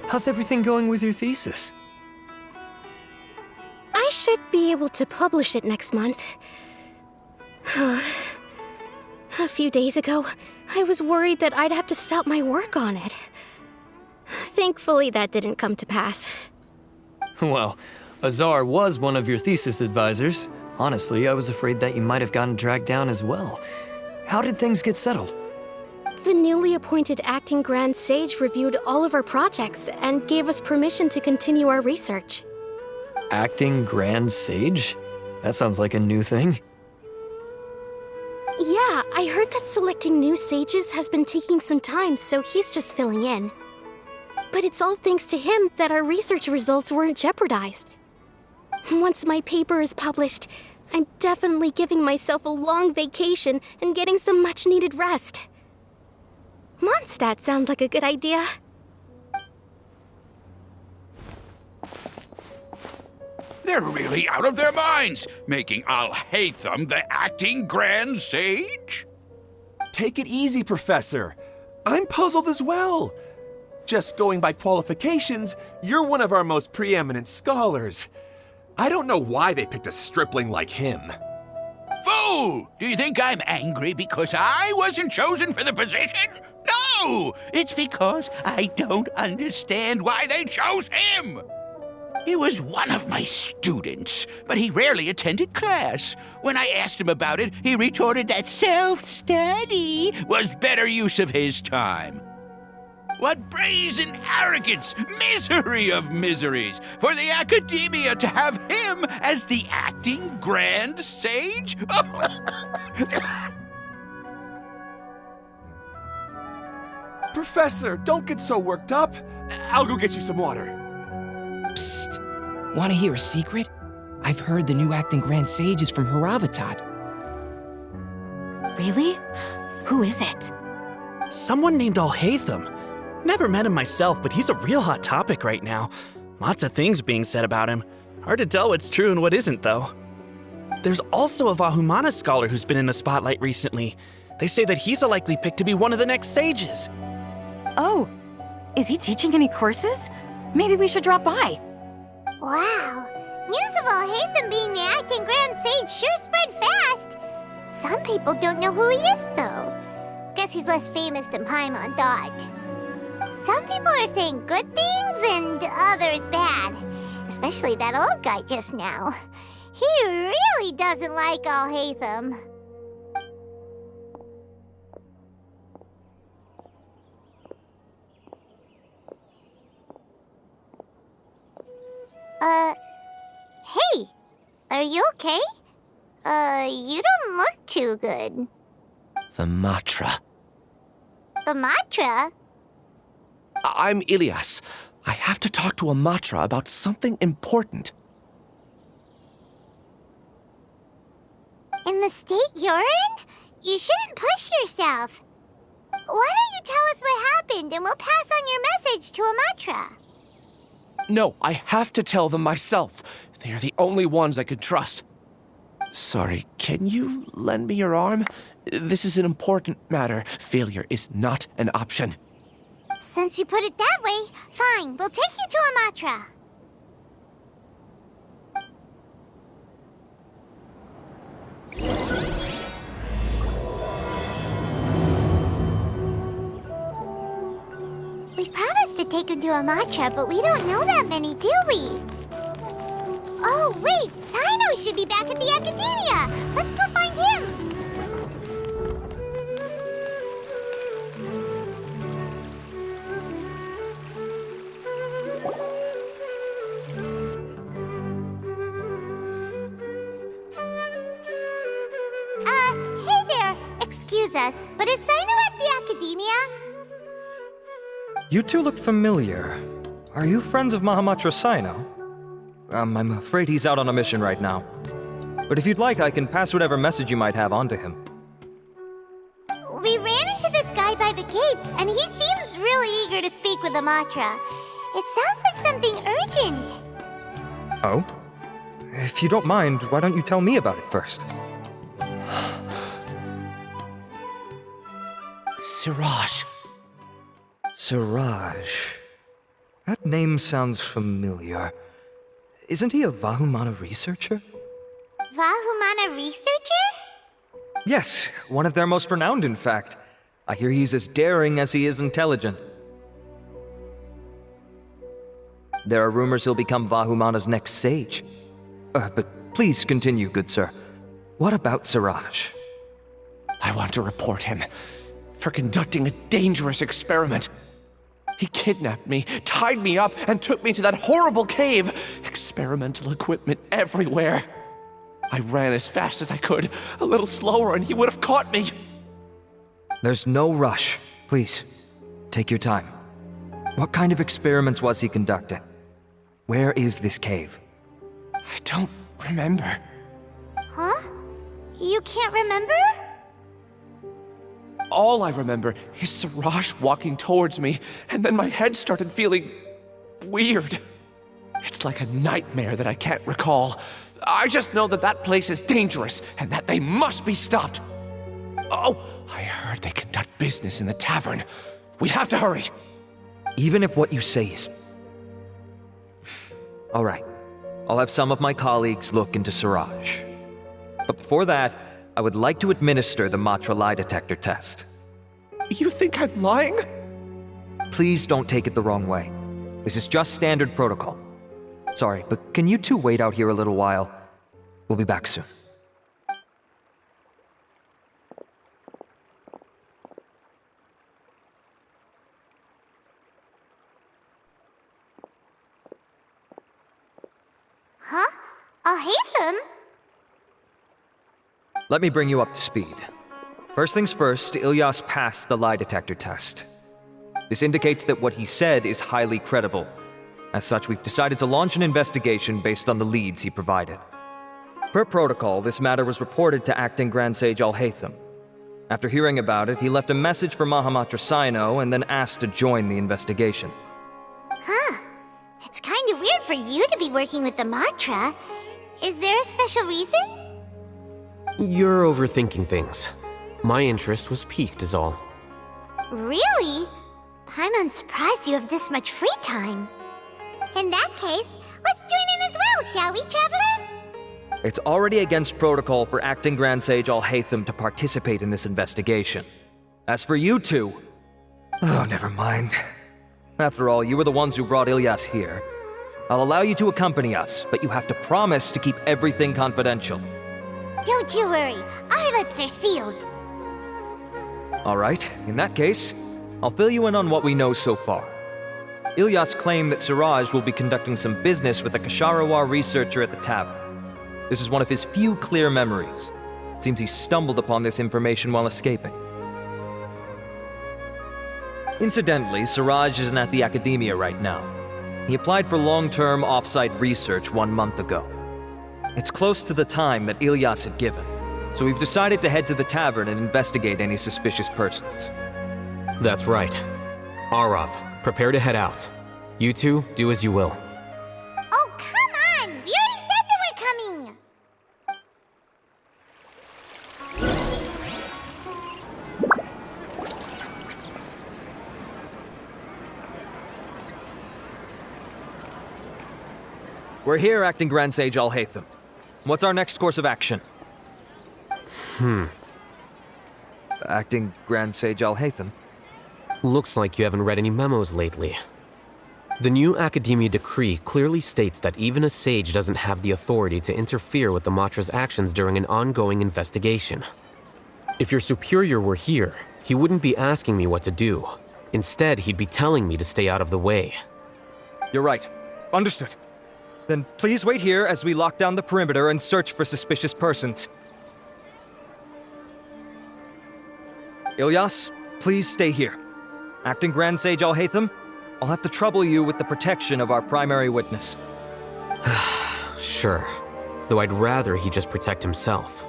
How's everything going with your thesis? I should be able to publish it next month. A few days ago, I was worried that I'd have to stop my work on it. Thankfully, that didn't come to pass. Well, Azar was one of your thesis advisors. Honestly, I was afraid that you might have gotten dragged down as well. How did things get settled? The newly appointed acting Grand Sage reviewed all of our projects and gave us permission to continue our research. Acting Grand Sage? That sounds like a new thing. Yeah, I heard that selecting new sages has been taking some time, so he's just filling in. But it's all thanks to him that our research results weren't jeopardized. Once my paper is published, I'm definitely giving myself a long vacation and getting some much-needed rest. Mondstadt sounds like a good idea. They're really out of their minds, making Alhaitham the acting Grand Sage? Take it easy, Professor. I'm puzzled as well. Just going by qualifications, you're one of our most preeminent scholars. I don't know why they picked a stripling like him. Fool! Do you think I'm angry because I wasn't chosen for the position? No! It's because I don't understand why they chose him! He was one of my students, but he rarely attended class. When I asked him about it, he retorted that self-study was better use of his time. What brazen arrogance, misery of miseries, for the academia to have him as the acting Grand Sage? Professor, don't get so worked up. I'll go get you some water. Psst! Want to hear a secret? I've heard the new acting Grand Sage is from Haravatat. Really? Who is it? Someone named Alhaitham. Never met him myself, but he's a real hot topic right now. Lots of things being said about him. Hard to tell what's true and what isn't, though. There's also a Vahumana scholar who's been in the spotlight recently. They say that he's a likely pick to be one of the next sages. Oh, is he teaching any courses? Maybe we should drop by. Wow. News of Alhaitham being the acting Grand Sage sure spread fast. Some people don't know who he is, though. Guess he's less famous than Paimon thought. Some people are saying good things and others bad. Especially that old guy just now. He really doesn't like Alhaitham. Hey! Are you okay? You don't look too good. The Matra. The Matra? I'm Ilias. I have to talk to a Matra about something important. In the state you're in? You shouldn't push yourself. Why don't you tell us what happened and we'll pass on your message to a Matra? No, I have to tell them myself. They are the only ones I could trust. Sorry, can you lend me your arm? This is an important matter. Failure is not an option. Since you put it that way, fine. We'll take you to a Matra. We promised to take him to a Matra, but we don't know that many, do we? Oh, wait! Sino should be back at the Academia! Let's go find him! Hey there! Excuse us, but is Sino at the Academia? You two look familiar. Are you friends of Mahamatra Sino? I'm afraid he's out on a mission right now. But if you'd like, I can pass whatever message you might have on to him. We ran into this guy by the gates, and he seems really eager to speak with the Matra. It sounds like something urgent. Oh? If you don't mind, why don't you tell me about it first? Siraj. Siraj. That name sounds familiar. Isn't he a Vahumana researcher? Vahumana researcher? Yes, one of their most renowned, in fact. I hear he's as daring as he is intelligent. There are rumors he'll become Vahumana's next sage. But please continue, good sir. What about Siraj? I want to report him for conducting a dangerous experiment. He kidnapped me, tied me up, and took me to that horrible cave. Experimental equipment everywhere. I ran as fast as I could, a little slower, and he would have caught me. There's no rush. Please, take your time. What kind of experiments was he conducting? Where is this cave? I don't remember. Huh? You can't remember? All I remember is Siraj walking towards me, and then my head started feeling weird. It's like a nightmare that I can't recall. I just know that that place is dangerous, and that they must be stopped. Oh, I heard they conduct business in the tavern. We have to hurry. Even if what you say is... All right. I'll have some of my colleagues look into Siraj. But before that, I would like to administer the Matra lie detector test. You think I'm lying? Please don't take it the wrong way. This is just standard protocol. Sorry, but can you two wait out here a little while? We'll be back soon. Huh? Alhaitham? Let me bring you up to speed. First things first, Ilyas passed the lie detector test. This indicates that what he said is highly credible. As such, we've decided to launch an investigation based on the leads he provided. Per protocol, this matter was reported to Acting Grand Sage Alhaitham. After hearing about it, he left a message for Mahamatra Sino and then asked to join the investigation. Huh. It's kind of weird for you to be working with the Matra. Is there a special reason? You're overthinking things. My interest was piqued is all. Really? I'm surprised you have this much free time. In that case, let's join in as well, shall we, Traveler? It's already against protocol for Acting Grand Sage Alhaitham to participate in this investigation. As for you two... Oh, never mind. After all, you were the ones who brought Ilyas here. I'll allow you to accompany us, but you have to promise to keep everything confidential. Don't you worry, our lips are sealed. Alright, in that case, I'll fill you in on what we know so far. Ilyas claimed that Siraj will be conducting some business with a Kasharawar researcher at the tavern. This is one of his few clear memories. It seems he stumbled upon this information while escaping. Incidentally, Siraj isn't at the academia right now. He applied for long-term off-site research 1 month ago. It's close to the time that Ilyas had given, so we've decided to head to the tavern and investigate any suspicious persons. That's right. Arav, prepare to head out. You two, do as you will. Oh, come on! We already said that we're coming! We're here, Acting Grand Sage Alhaitham. What's our next course of action? Acting Grand Sage Alhaitham? Looks like you haven't read any memos lately. The new Academia decree clearly states that even a sage doesn't have the authority to interfere with the Matra's actions during an ongoing investigation. If your superior were here, he wouldn't be asking me what to do. Instead, he'd be telling me to stay out of the way. You're right. Understood. Then please wait here as we lock down the perimeter and search for suspicious persons. Ilyas, please stay here. Acting Grand Sage Alhaitham, I'll have to trouble you with the protection of our primary witness. Sure. Though I'd rather he just protect himself.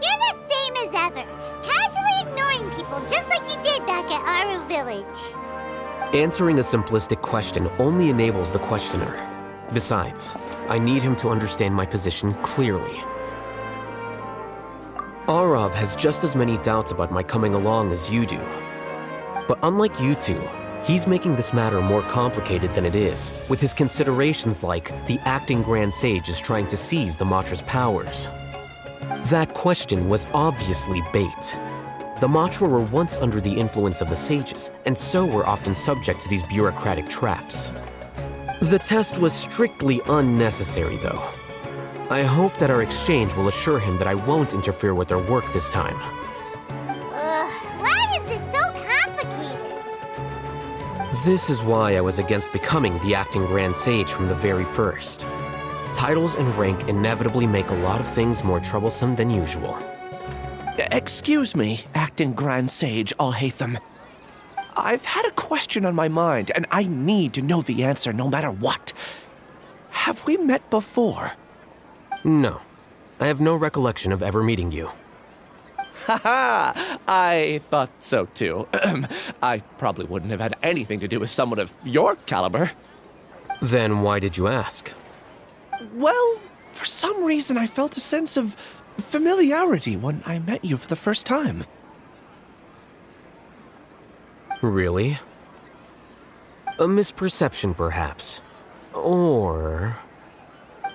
You're the same as ever, casually ignoring people just like you did back at Aru Village. Answering a simplistic question only enables the questioner. Besides, I need him to understand my position clearly. Arav has just as many doubts about my coming along as you do. But unlike you two, he's making this matter more complicated than it is, with his considerations like the acting Grand Sage is trying to seize the Matra's powers. That question was obviously bait. The Matra were once under the influence of the sages, and so were often subject to these bureaucratic traps. The test was strictly unnecessary, though. I hope that our exchange will assure him that I won't interfere with their work this time. Why is this so complicated? This is why I was against becoming the acting Grand Sage from the very first. Titles and rank inevitably make a lot of things more troublesome than usual. Excuse me, acting Grand Sage Alhaitham. I've had a question on my mind, and I need to know the answer no matter what. Have we met before? No. I have no recollection of ever meeting you. Haha! I thought so too. I probably wouldn't have had anything to do with someone of your caliber. Then why did you ask? Well, for some reason I felt a sense of familiarity when I met you for the first time. Really? A misperception, perhaps. Or...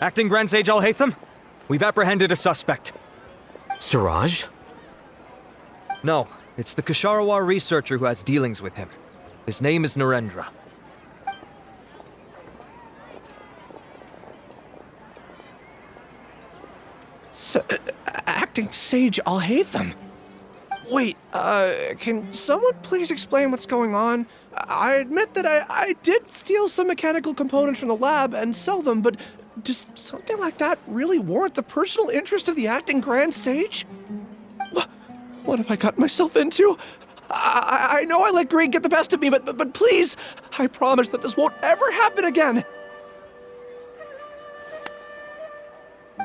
Acting Grand Sage Alhaitham, we've apprehended a suspect. Siraj? No, it's the Ksharawar researcher who has dealings with him. His name is Narendra. Acting Sage Alhaitham? Wait, can someone please explain what's going on? I admit that I did steal some mechanical components from the lab and sell them, but does something like that really warrant the personal interest of the acting Grand Sage? What have I gotten myself into? I know I let greed get the best of me, but please, I promise that this won't ever happen again.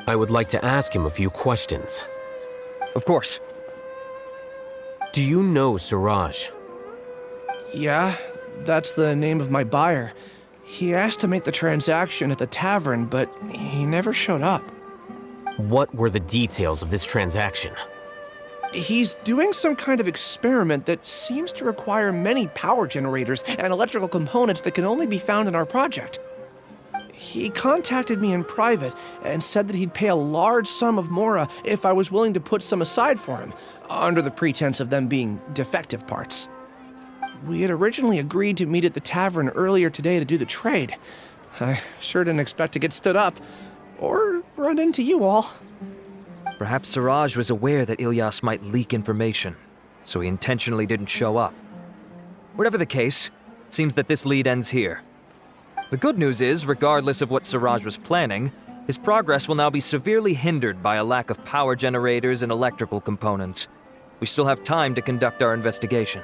I would like to ask him a few questions. Of course. Do you know Siraj? Yeah, that's the name of my buyer. He asked to make the transaction at the tavern, but he never showed up. What were the details of this transaction? He's doing some kind of experiment that seems to require many power generators and electrical components that can only be found in our project. He contacted me in private and said that he'd pay a large sum of Mora if I was willing to put some aside for him, under the pretense of them being defective parts. We had originally agreed to meet at the tavern earlier today to do the trade. I sure didn't expect to get stood up, or run into you all. Perhaps Siraj was aware that Ilyas might leak information, so he intentionally didn't show up. Whatever the case, it seems that this lead ends here. The good news is, regardless of what Siraj was planning, his progress will now be severely hindered by a lack of power generators and electrical components. We still have time to conduct our investigation.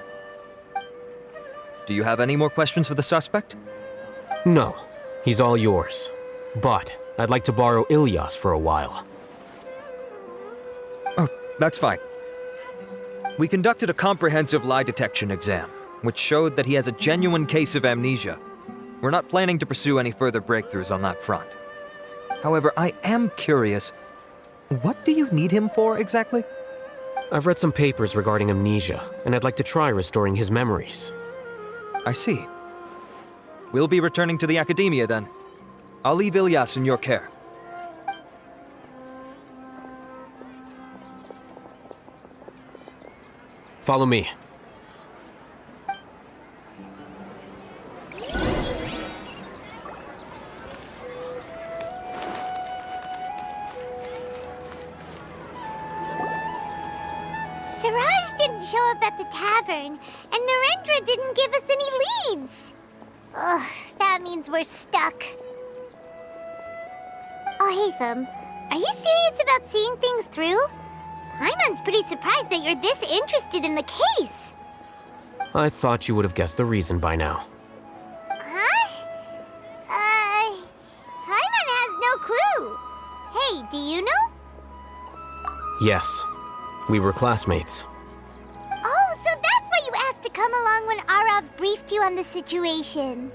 Do you have any more questions for the suspect? No, he's all yours. But I'd like to borrow Ilyas for a while. Oh, that's fine. We conducted a comprehensive lie detection exam, which showed that he has a genuine case of amnesia. We're not planning to pursue any further breakthroughs on that front. However, I am curious, what do you need him for exactly? I've read some papers regarding amnesia, and I'd like to try restoring his memories. I see. We'll be returning to the Academia then. I'll leave Ilyas in your care. Follow me. Siraj didn't show up at the tavern, and Narendra didn't give us any leads. Ugh, that means we're stuck. Alhaitham, are you serious about seeing things through? Paimon's pretty surprised that you're this interested in the case. I thought you would have guessed the reason by now. Huh? Paimon has no clue. Hey, do you know? Yes, we were classmates. Oh, so that's why you asked to come along when Arav briefed you on the situation.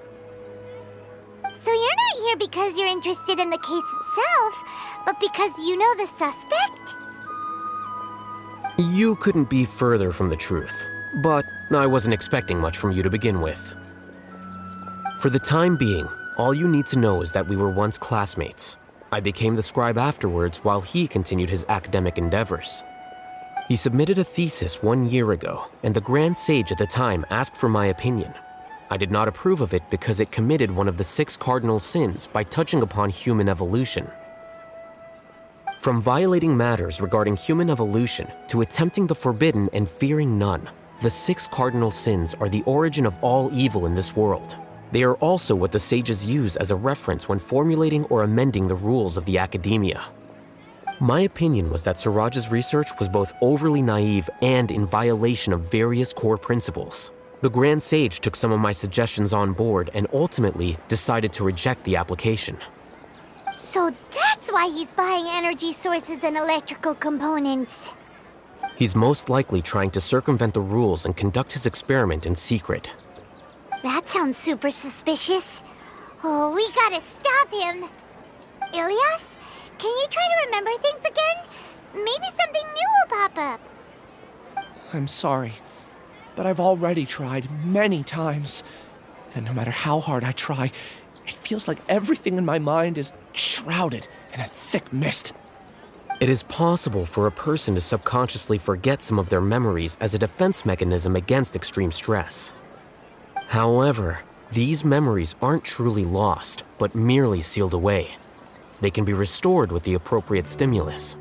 So you're not here because you're interested in the case itself, but because you know the suspect? You couldn't be further from the truth, but I wasn't expecting much from you to begin with. For the time being, all you need to know is that we were once classmates. I became the scribe afterwards while he continued his academic endeavors. He submitted a thesis 1 year ago, and the Grand Sage at the time asked for my opinion. I did not approve of it because it committed one of the 6 cardinal sins by touching upon human evolution. From violating matters regarding human evolution to attempting the forbidden and fearing none, the 6 cardinal sins are the origin of all evil in this world. They are also what the sages use as a reference when formulating or amending the rules of the academia. My opinion was that Suraj's research was both overly naive and in violation of various core principles. The Grand Sage took some of my suggestions on board and ultimately decided to reject the application. So that's why he's buying energy sources and electrical components. He's most likely trying to circumvent the rules and conduct his experiment in secret. That sounds super suspicious. Oh, we gotta stop him. Ilias, can you try to remember things again? Maybe something new will pop up. I'm sorry, but I've already tried many times. And no matter how hard I try, it feels like everything in my mind is shrouded in a thick mist. It is possible for a person to subconsciously forget some of their memories as a defense mechanism against extreme stress. However, these memories aren't truly lost, but merely sealed away. They can be restored with the appropriate stimulus.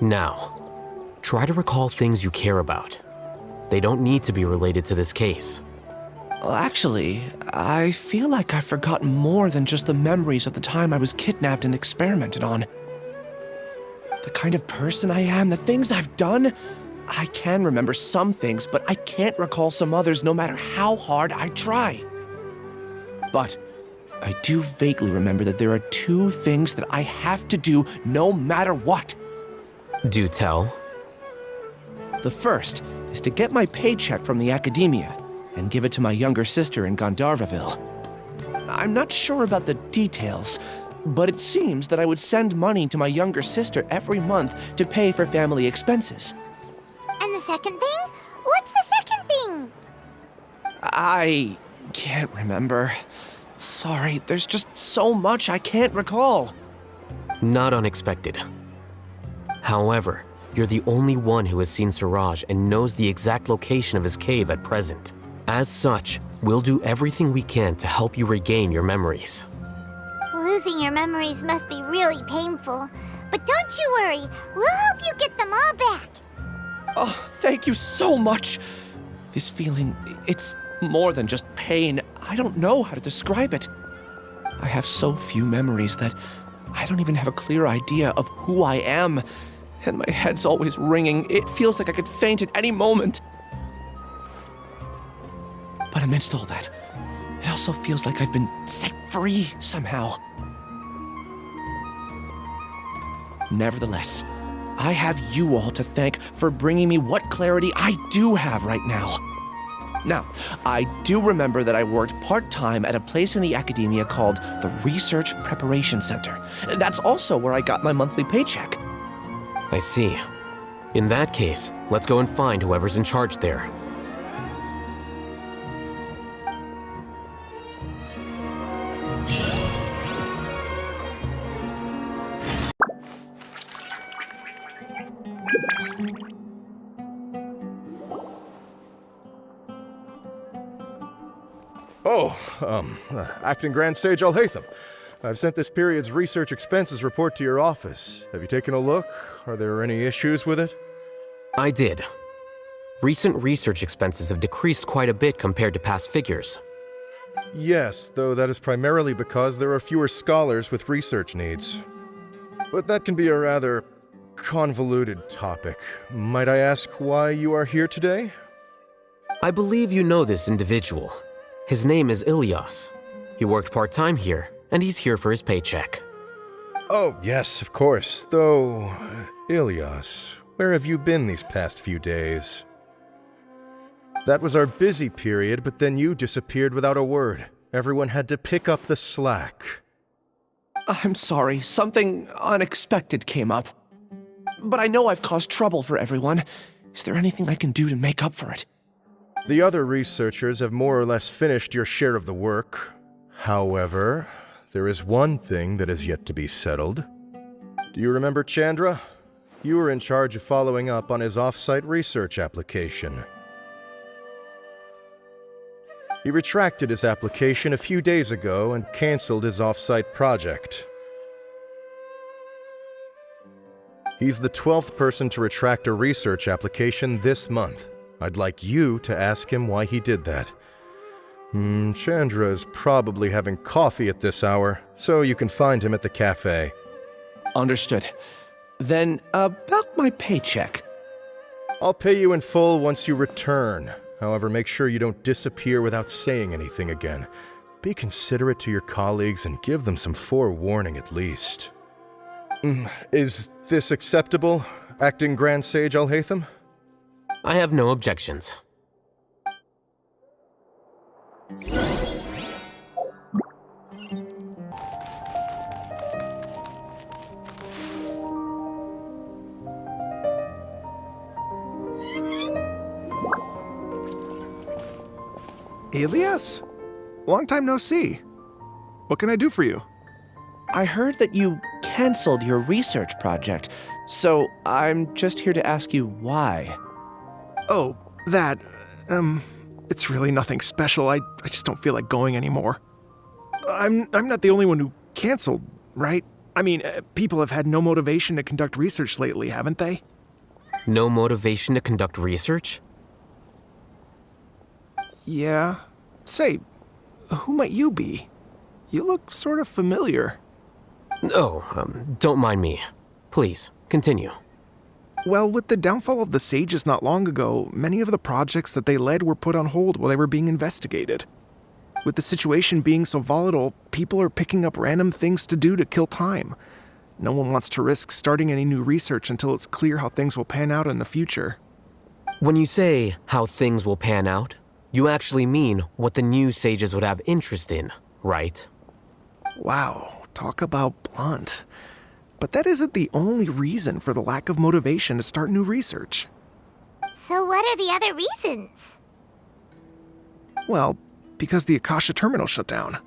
Now, try to recall things you care about. They don't need to be related to this case. Well, actually, I feel like I've forgotten more than just the memories of the time I was kidnapped and experimented on. The kind of person I am, the things I've done, I can remember some things, but I can't recall some others no matter how hard I try. But I do vaguely remember that there are 2 things that I have to do no matter what. Do tell. The first is to get my paycheck from the academia and give it to my younger sister in Gandharvaville. I'm not sure about the details, but it seems that I would send money to my younger sister every month to pay for family expenses. And the second thing? What's the second thing? I can't remember. Sorry, there's just so much I can't recall. Not unexpected. However, you're the only one who has seen Suraj and knows the exact location of his cave at present. As such, we'll do everything we can to help you regain your memories. Losing your memories must be really painful. But don't you worry, we'll help you get them all back. Oh, thank you so much. This feeling, it's more than just pain. I don't know how to describe it. I have so few memories that I don't even have a clear idea of who I am. And my head's always ringing. It feels like I could faint at any moment. But amidst all that, it also feels like I've been set free somehow. Nevertheless, I have you all to thank for bringing me what clarity I do have right now. Now, I do remember that I worked part-time at a place in the academia called the Research Preparation Center. That's also where I got my monthly paycheck. I see. In that case, let's go and find whoever's in charge there. Acting Grand Sage Alhaitham. I've sent this period's research expenses report to your office. Have you taken a look? Are there any issues with it? I did. Recent research expenses have decreased quite a bit compared to past figures. Yes, though that is primarily because there are fewer scholars with research needs. But that can be a rather convoluted topic. Might I ask why you are here today? I believe you know this individual. His name is Ilias. He worked part-time here, and he's here for his paycheck. Oh, yes, of course. Though, Ilias, where have you been these past few days? That was our busy period, but then you disappeared without a word. Everyone had to pick up the slack. I'm sorry, something unexpected came up. But I know I've caused trouble for everyone. Is there anything I can do to make up for it? The other researchers have more or less finished your share of the work. However, there is one thing that is yet to be settled. Do you remember Chandra? You were in charge of following up on his off-site research application. He retracted his application a few days ago and canceled his off-site project. He's the 12th person to retract a research application this month. I'd like you to ask him why he did that. Chandra is probably having coffee at this hour, so you can find him at the cafe. Understood. Then, about my paycheck. I'll pay you in full once you return. However, make sure you don't disappear without saying anything again. Be considerate to your colleagues and give them some forewarning at least. Is this acceptable, Acting Grand Sage Alhaitham? I have no objections. Elias? Long time no see. What can I do for you? I heard that you canceled your research project, so I'm just here to ask you why. Oh, that, it's really nothing special. I just don't feel like going anymore. I'm not the only one who canceled, right? I mean, people have had no motivation to conduct research lately, haven't they? No motivation to conduct research? Yeah. Say, who might you be? You look sort of familiar. Oh, don't mind me. Please, continue. Well, with the downfall of the Sages not long ago, many of the projects that they led were put on hold while they were being investigated. With the situation being so volatile, people are picking up random things to do to kill time. No one wants to risk starting any new research until it's clear how things will pan out in the future. When you say how things will pan out, you actually mean what the new sages would have interest in, right? Wow, talk about blunt. But that isn't the only reason for the lack of motivation to start new research. So what are the other reasons? Well, because the Akasha terminal shut down.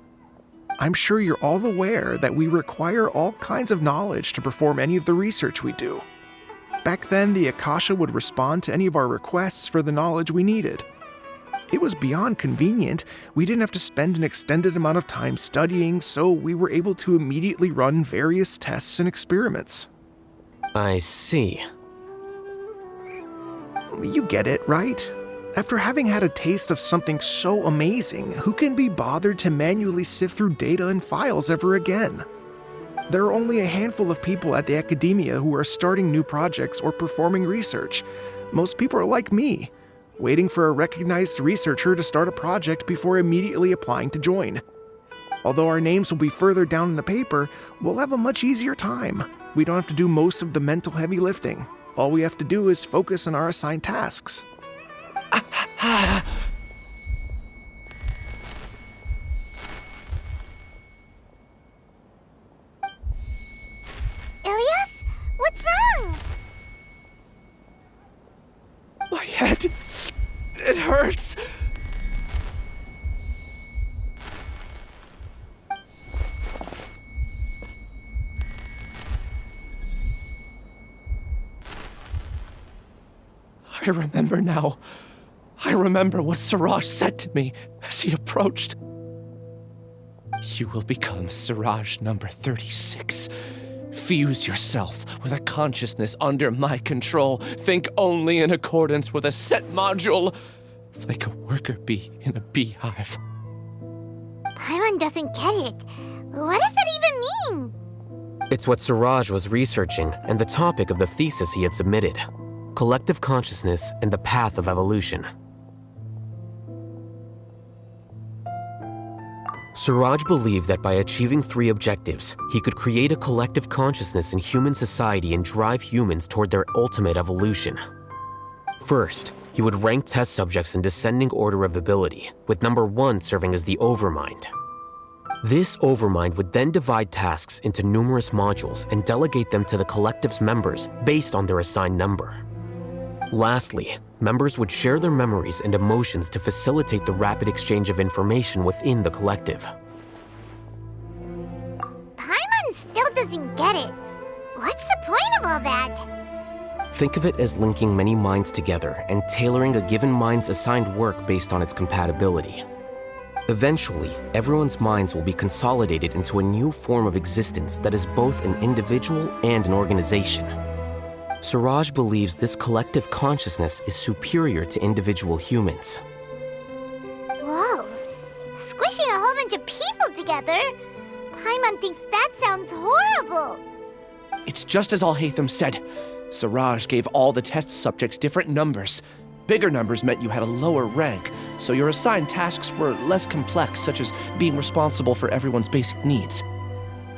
I'm sure you're all aware that we require all kinds of knowledge to perform any of the research we do. Back then, the Akasha would respond to any of our requests for the knowledge we needed. It was beyond convenient. We didn't have to spend an extended amount of time studying, so we were able to immediately run various tests and experiments. I see. You get it, right? After having had a taste of something so amazing, who can be bothered to manually sift through data and files ever again? There are only a handful of people at the academia who are starting new projects or performing research. Most people are like me, waiting for a recognized researcher to start a project before immediately applying to join. Although our names will be further down in the paper, we'll have a much easier time. We don't have to do most of the mental heavy lifting. All we have to do is focus on our assigned tasks. Elias? What's wrong? My head, it hurts. I remember now. I remember what Siraj said to me as he approached. You will become Siraj number 36. Fuse yourself with a consciousness under my control. Think only in accordance with a set module, like a worker bee in a beehive. Paimon doesn't get it. What does that even mean? It's what Siraj was researching and the topic of the thesis he had submitted. Collective consciousness and the path of evolution. Siraj believed that by achieving 3 objectives, he could create a collective consciousness in human society and drive humans toward their ultimate evolution. First, He would rank test subjects in descending order of ability, with number 1 serving as the overmind. This overmind would then divide tasks into numerous modules and delegate them to the collective's members based on their assigned number. Lastly, members would share their memories and emotions to facilitate the rapid exchange of information within the collective. Paimon still doesn't get it. What's the point of all that? Think of it as linking many minds together and tailoring a given mind's assigned work based on its compatibility. Eventually, everyone's minds will be consolidated into a new form of existence that is both an individual and an organization. Suraj believes this collective consciousness is superior to individual humans. Whoa. Squishing a whole bunch of people together? Paimon thinks that sounds horrible. It's just as Alhaitham said. Suraj gave all the test subjects different numbers. Bigger numbers meant you had a lower rank, so your assigned tasks were less complex, such as being responsible for everyone's basic needs.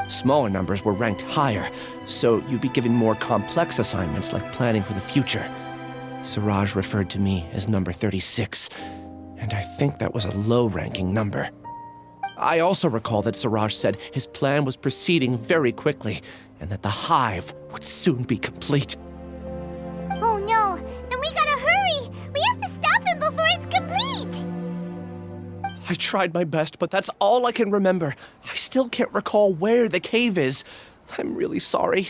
Smaller numbers were ranked higher, so you'd be given more complex assignments like planning for the future. Suraj referred to me as number 36, and I think that was a low-ranking number. I also recall that Suraj said his plan was proceeding very quickly, and that the hive would soon be complete. Oh no, then we gotta hurry! We have to stop him before it's complete! I tried my best, but that's all I can remember. I still can't recall where the cave is. I'm really sorry.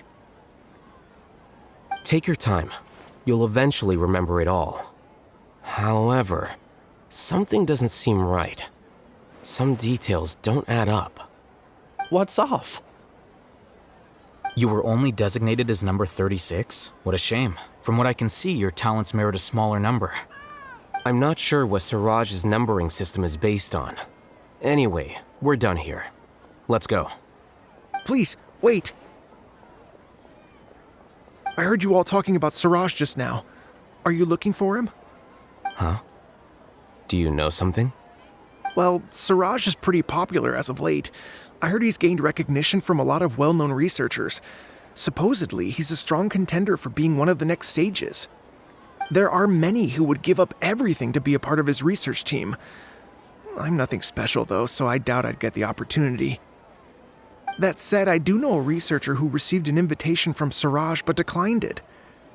Take your time. You'll eventually remember it all. However, something doesn't seem right. Some details don't add up. What's off? You were only designated as number 36? What a shame. From what I can see, your talents merit a smaller number. I'm not sure what Suraj's numbering system is based on. Anyway, we're done here. Let's go. Please, wait. I heard you all talking about Suraj just now. Are you looking for him? Huh? Do you know something? Well, Suraj is pretty popular as of late. I heard he's gained recognition from a lot of well-known researchers. Supposedly, he's a strong contender for being one of the next sages. There are many who would give up everything to be a part of his research team. I'm nothing special, though, so I doubt I'd get the opportunity. That said, I do know a researcher who received an invitation from Suraj but declined it.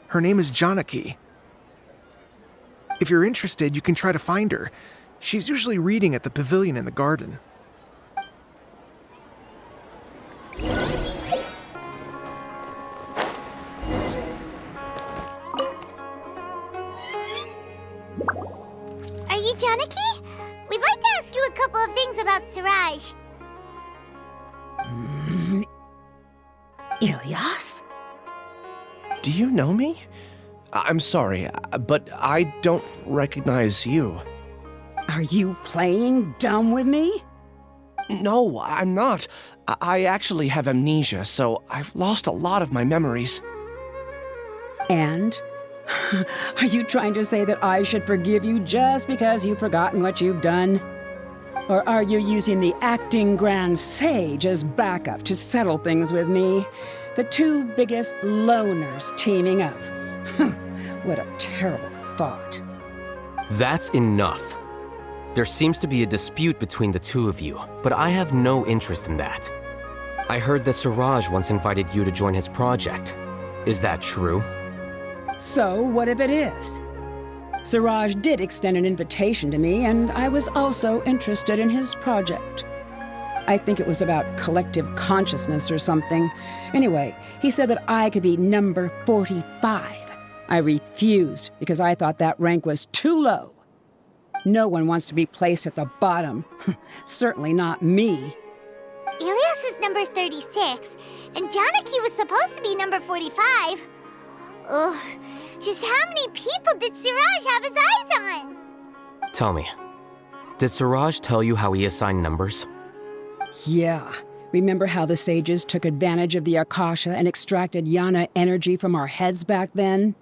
Her name is Janaki. If you're interested, you can try to find her. She's usually reading at the pavilion in the garden. Are you Janaki? We'd like to ask you a couple of things about Suraj. Ilyas? Do you know me? I'm sorry, but I don't recognize you. Are you playing dumb with me? No, I'm not. I actually have amnesia, so I've lost a lot of my memories. And? Are you trying to say that I should forgive you just because you've forgotten what you've done? Or are you using the acting Grand Sage as backup to settle things with me? The two biggest loners teaming up. What a terrible thought. That's enough. There seems to be a dispute between the two of you, but I have no interest in that. I heard that Suraj once invited you to join his project. Is that true? So, what if it is? Suraj did extend an invitation to me, and I was also interested in his project. I think it was about collective consciousness or something. Anyway, he said that I could be number 45. I refused because I thought that rank was too low. No one wants to be placed at the bottom. Certainly not me. Ilyas is number 36, and Janaki was supposed to be number 45. Ugh, just how many people did Suraj have his eyes on? Tell me, did Suraj tell you how he assigned numbers? Yeah. Remember how the sages took advantage of the Akasha and extracted Yana energy from our heads back then?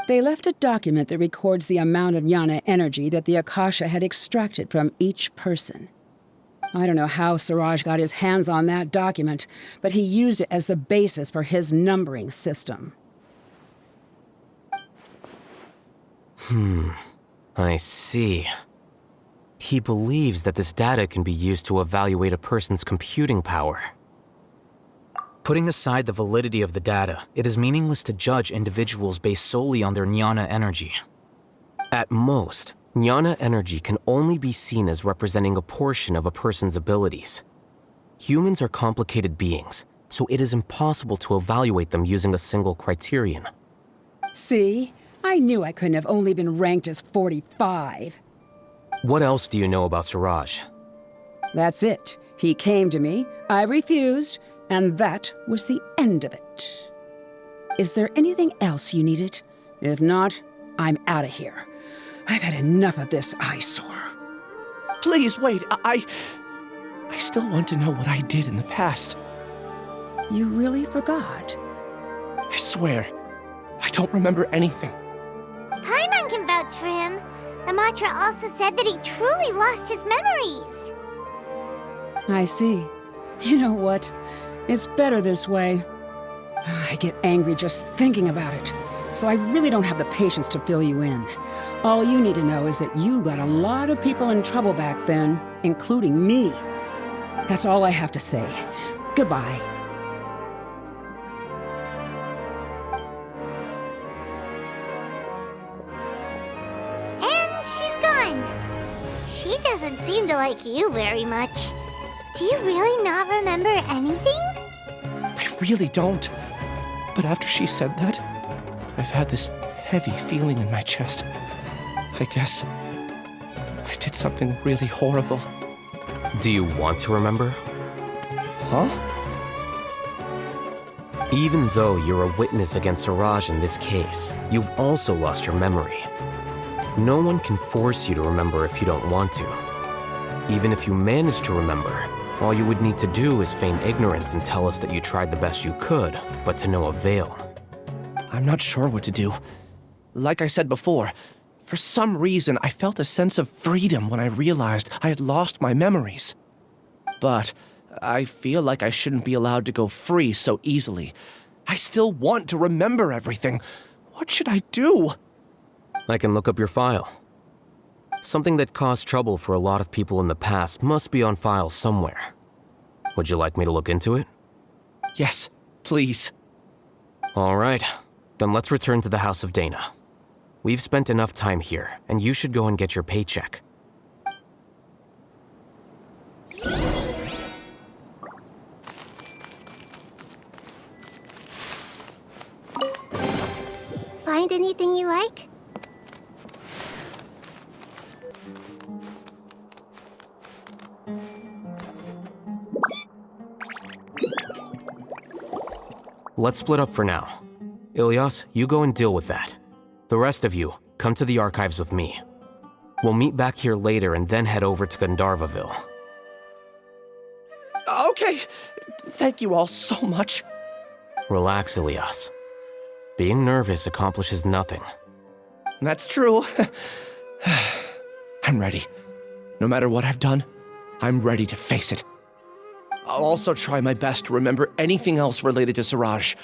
They left a document that records the amount of Yana energy that the Akasha had extracted from each person. I don't know how Suraj got his hands on that document, but he used it as the basis for his numbering system. I see. He believes that this data can be used to evaluate a person's computing power. Putting aside the validity of the data, it is meaningless to judge individuals based solely on their jnana energy. At most, jnana energy can only be seen as representing a portion of a person's abilities. Humans are complicated beings, so it is impossible to evaluate them using a single criterion. See? I knew I couldn't have only been ranked as 45. What else do you know about Suraj? That's it. He came to me, I refused, and that was the end of it. Is there anything else you needed? If not, I'm out of here. I've had enough of this eyesore. Please, wait. I still want to know what I did in the past. You really forgot? I swear, I don't remember anything. Paimon can vouch for him. The mantra also said that he truly lost his memories. I see. You know what? It's better this way. I get angry just thinking about it, so I really don't have the patience to fill you in. All you need to know is that you got a lot of people in trouble back then, including me. That's all I have to say. Goodbye. And she's gone. She doesn't seem to like you very much. Do you really not remember anything? I really don't. But after she said that, I've had this heavy feeling in my chest. I guess I did something really horrible. Do you want to remember? Huh? Even though you're a witness against Suraj in this case, you've also lost your memory. No one can force you to remember if you don't want to. Even if you manage to remember, all you would need to do is feign ignorance and tell us that you tried the best you could, but to no avail. I'm not sure what to do. Like I said before, for some reason I felt a sense of freedom when I realized I had lost my memories. But I feel like I shouldn't be allowed to go free so easily. I still want to remember everything. What should I do? I can look up your file. Something that caused trouble for a lot of people in the past must be on file somewhere. Would you like me to look into it? Yes, please. All right, then let's return to the House of Dana. We've spent enough time here, and you should go and get your paycheck. Find anything you like? Let's split up for now. Ilyas, you go and deal with that. The rest of you, come to the archives with me. We'll meet back here later and then head over to Gandharvaville. Okay. Thank you all so much. Relax, Ilyas. Being nervous accomplishes nothing. That's true. I'm ready. No matter what I've done, I'm ready to face it. I'll also try my best to remember anything else related to Suraj.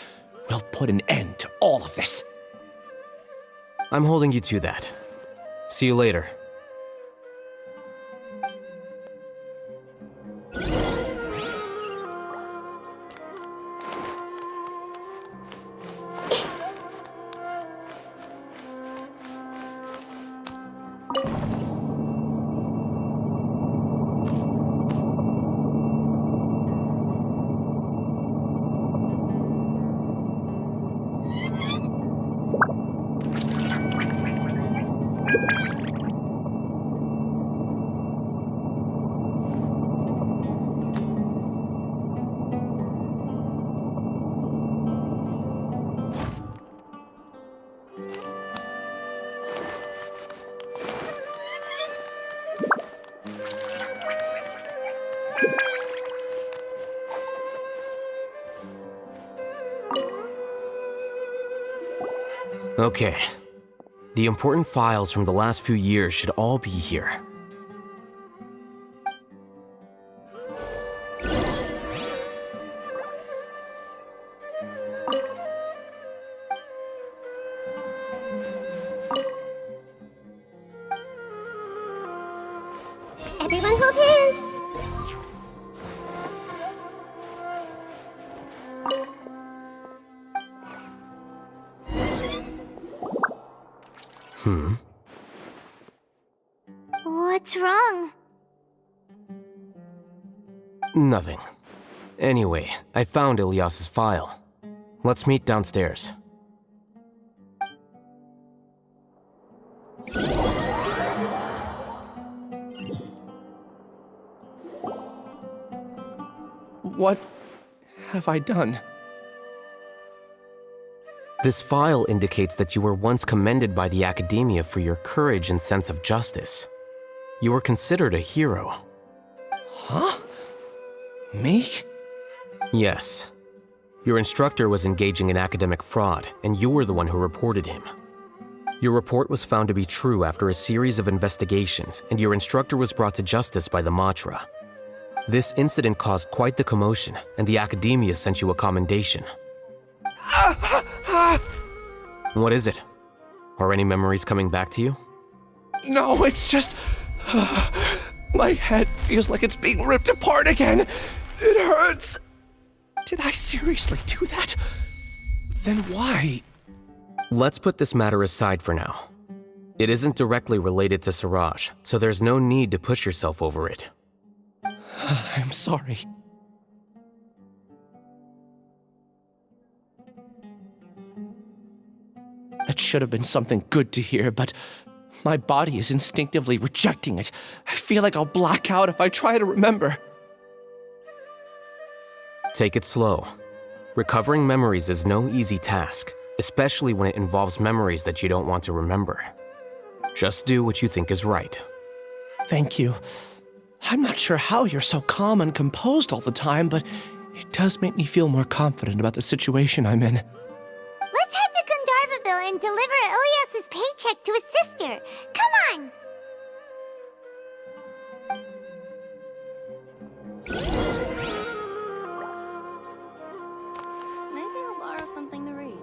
We'll put an end to all of this. I'm holding you to that. See you later. Okay. The important files from the last few years should all be here. What's wrong? Nothing. Anyway, I found Ilyas's file. Let's meet downstairs. What have I done? This file indicates that you were once commended by the Academia for your courage and sense of justice. You were considered a hero. Huh? Me? Yes. Your instructor was engaging in academic fraud, and you were the one who reported him. Your report was found to be true after a series of investigations, and your instructor was brought to justice by the Matra. This incident caused quite the commotion, and the Academia sent you a commendation. What is it? Are any memories coming back to you? No, it's just... my head feels like it's being ripped apart again. It hurts. Did I seriously do that? Then why? Let's put this matter aside for now. It isn't directly related to Siraj, so there's no need to push yourself over it. I'm sorry. It should have been something good to hear, but my body is instinctively rejecting it. I feel like I'll black out if I try to remember. Take it slow. Recovering memories is no easy task, especially when it involves memories that you don't want to remember. Just do what you think is right. Thank you. I'm not sure how you're so calm and composed all the time, but it does make me feel more confident about the situation I'm in. Let's head to Gandharvaville and deliver Ilyas's paycheck to his sister. Come on! Maybe I'll borrow something to read.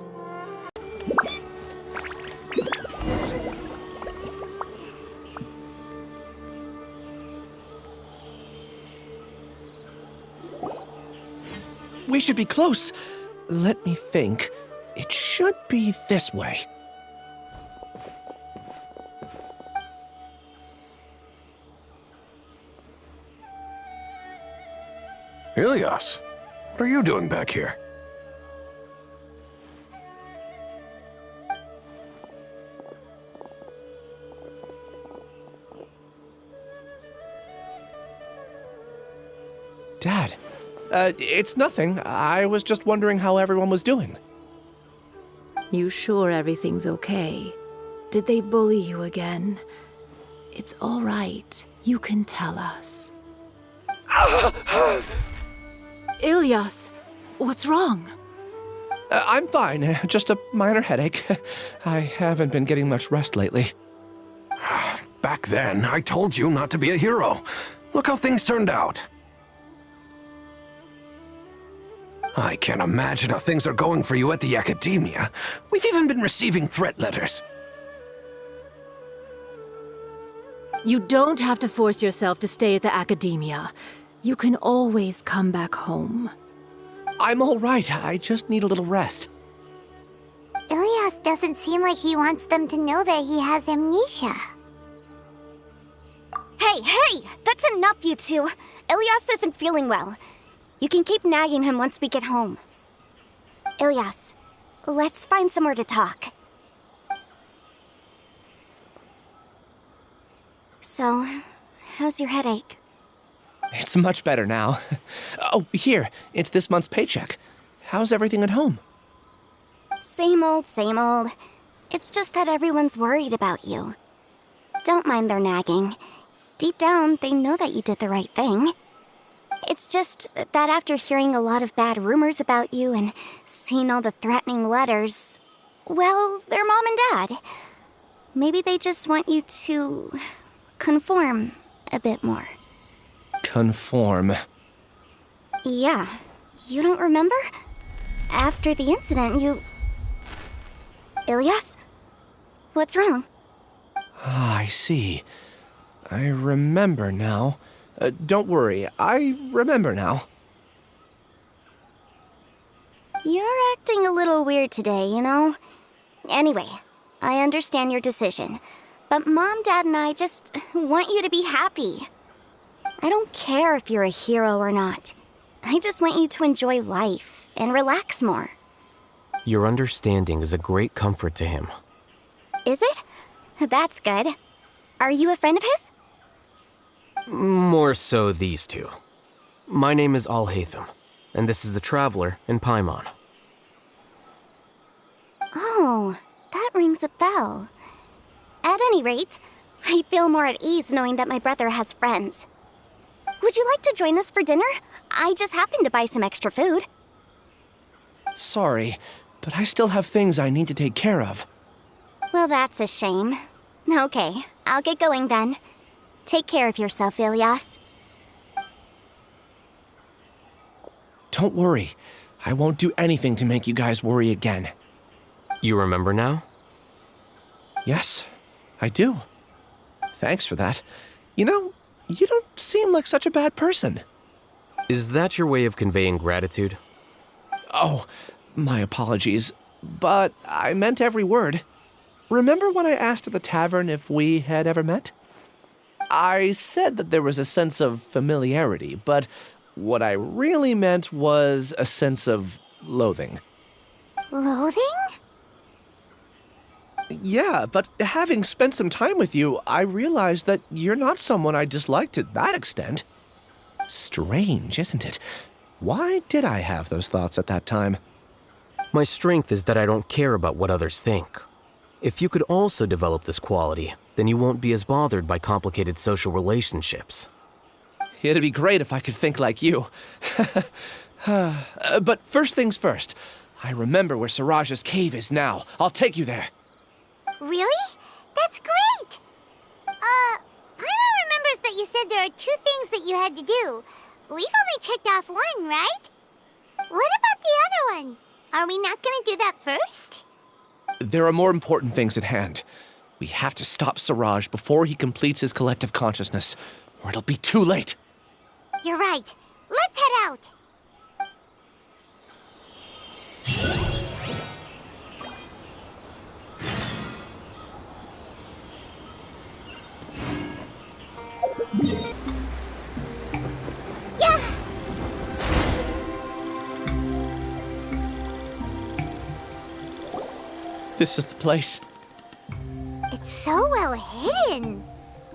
We should be close. Let me think. It should be this way. Ilyas, what are you doing back here? Dad, it's nothing. I was just wondering how everyone was doing. You sure everything's okay? Did they bully you again? It's all right. You can tell us. Ilyas, what's wrong? I'm fine. Just a minor headache. I haven't been getting much rest lately. Back then, I told you not to be a hero. Look how things turned out. I can't imagine how things are going for you at the Academia. We've even been receiving threat letters. You don't have to force yourself to stay at the Academia. You can always come back home. I'm all right. I just need a little rest. Ilyas doesn't seem like he wants them to know that he has amnesia. Hey! That's enough, you two! Ilyas isn't feeling well. You can keep nagging him once we get home. Ilyas, let's find somewhere to talk. So, how's your headache? It's much better now. Oh, here. It's this month's paycheck. How's everything at home? Same old, same old. It's just that everyone's worried about you. Don't mind their nagging. Deep down, they know that you did the right thing. It's just that after hearing a lot of bad rumors about you and seeing all the threatening letters, well, they're mom and dad. Maybe they just want you to conform a bit more. Conform. Yeah. You don't remember? After the incident, you... Ilyas? What's wrong? Ah, I see. I remember now. Don't worry, I remember now. You're acting a little weird today, you know? Anyway, I understand your decision, but Mom, Dad, and I just want you to be happy. I don't care if you're a hero or not. I just want you to enjoy life and relax more. Your understanding is a great comfort to him. Is it? That's good. Are you a friend of his? More so these two. My name is Alhaitham, and this is the Traveler in Paimon. Oh, that rings a bell. At any rate, I feel more at ease knowing that my brother has friends. Would you like to join us for dinner? I just happened to buy some extra food. Sorry, but I still have things I need to take care of. Well, that's a shame. Okay, I'll get going then. Take care of yourself, Ilias. Don't worry. I won't do anything to make you guys worry again. You remember now? Yes, I do. Thanks for that. You know, you don't seem like such a bad person. Is that your way of conveying gratitude? Oh, my apologies, but I meant every word. Remember when I asked at the tavern if we had ever met? I said that there was a sense of familiarity, but what I really meant was a sense of loathing. Loathing? Yeah, but having spent some time with you, I realized that you're not someone I dislike to that extent. Strange, isn't it? Why did I have those thoughts at that time? My strength is that I don't care about what others think. If you could also develop this quality, then you won't be as bothered by complicated social relationships. It'd be great if I could think like you. But first things first, I remember where Siraj's cave is now. I'll take you there. Really? That's great! Paimon remembers that you said there are 2 things that you had to do. We've only checked off 1, right? What about the other one? Are we not gonna do that first? There are more important things at hand. We have to stop Siraj before he completes his collective consciousness, or it'll be too late. You're right. Let's head out. Yeah! This is the place. It's so well hidden.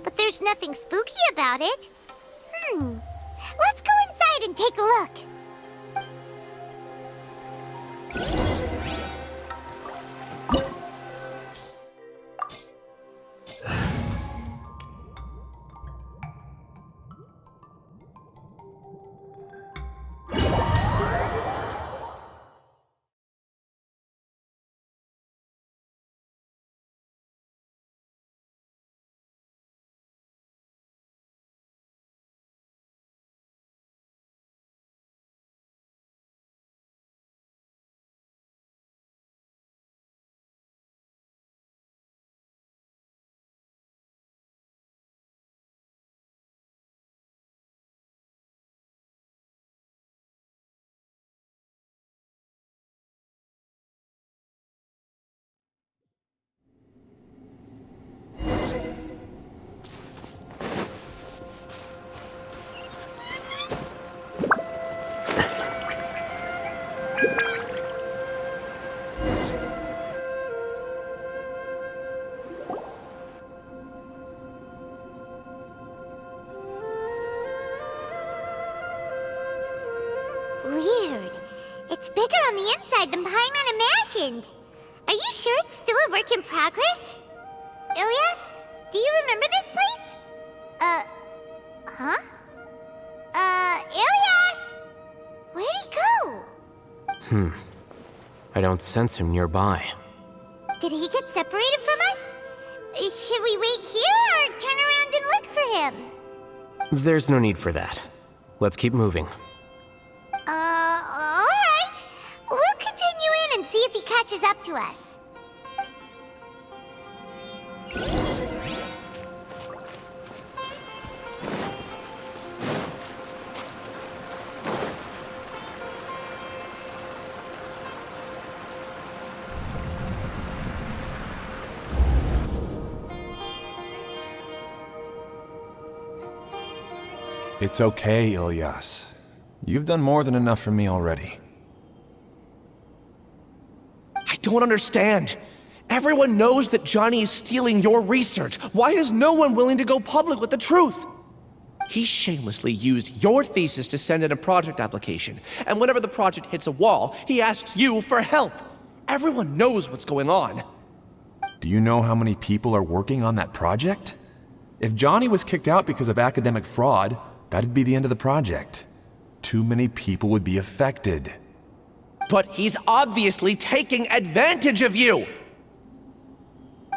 But there's nothing spooky about it. Let's go inside and take a look. Weird. It's bigger on the inside than Paimon imagined. Are you sure it's still a work in progress? Ilias, do you remember this place? Huh? Ilias! Where'd he go? I don't sense him nearby. Did he get separated from us? Should we wait here or turn around and look for him? There's no need for that. Let's keep moving. Alright. We'll continue in and see if he catches up to us. It's okay, Ilyas. You've done more than enough for me already. I don't understand. Everyone knows that Johnny is stealing your research. Why is no one willing to go public with the truth? He shamelessly used your thesis to send in a project application, and whenever the project hits a wall, he asks you for help. Everyone knows what's going on. Do you know how many people are working on that project? If Johnny was kicked out because of academic fraud, that'd be the end of the project. Too many people would be affected. But he's obviously taking advantage of you!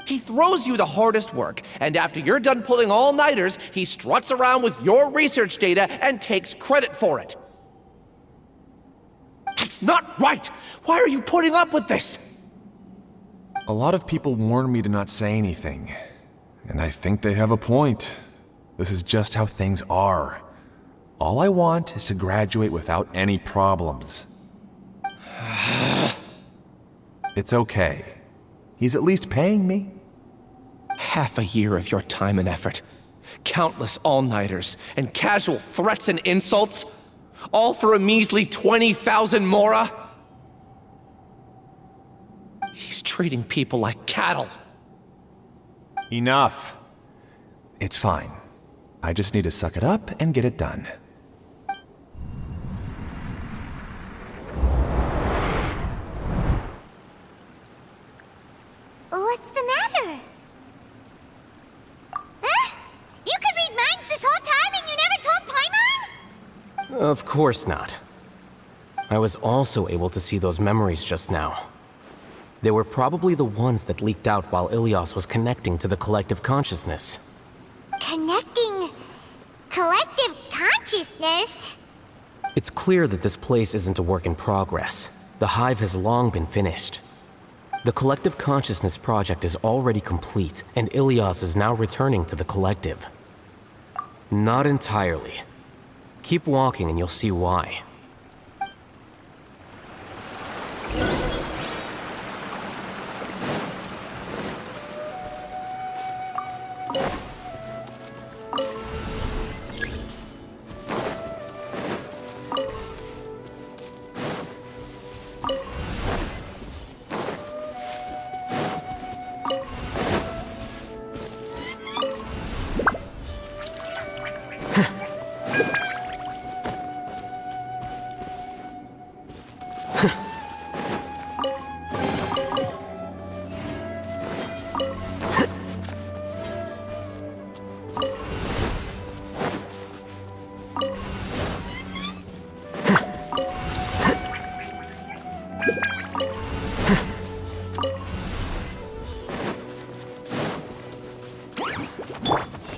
He throws you the hardest work, and after you're done pulling all-nighters, he struts around with your research data and takes credit for it. That's not right! Why are you putting up with this? A lot of people warn me to not say anything, and I think they have a point. This is just how things are. All I want is to graduate without any problems. It's okay. He's at least paying me. Half a year of your time and effort, countless all-nighters, and casual threats and insults, all for a measly 20,000 mora? He's treating people like cattle. Enough. It's fine. I just need to suck it up and get it done. What's the matter? Huh? You could read minds this whole time and you never told Paimon? Of course not. I was also able to see those memories just now. They were probably the ones that leaked out while Ilyas was connecting to the collective consciousness. Connecting collective consciousness? It's clear that this place isn't a work in progress. The hive has long been finished. The collective consciousness project is already complete, and Ilyas is now returning to the collective. Not entirely. Keep walking and you'll see why.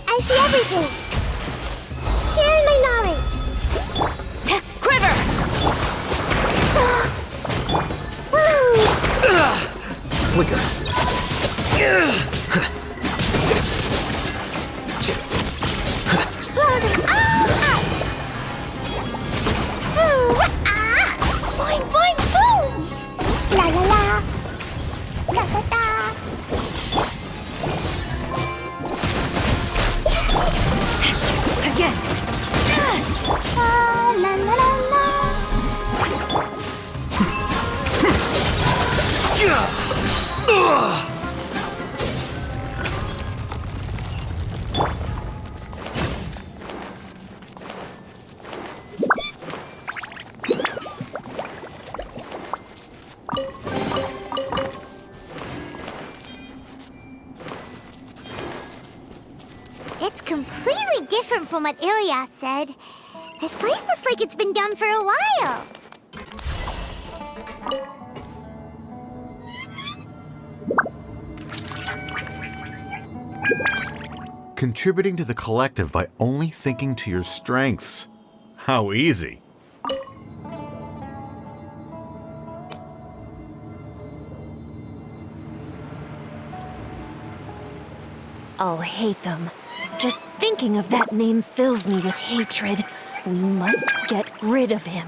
I see everything. Sharing my knowledge. Quiver! Flicker. Boing, boing, boom! La la la. La la la. Again! La la la la. It's completely different from what Ilyas said. This place looks like it's been done for a while. Contributing to the collective by only thinking to your strengths. How easy. Alhaitham. Just thinking of that name fills me with hatred. We must get rid of him.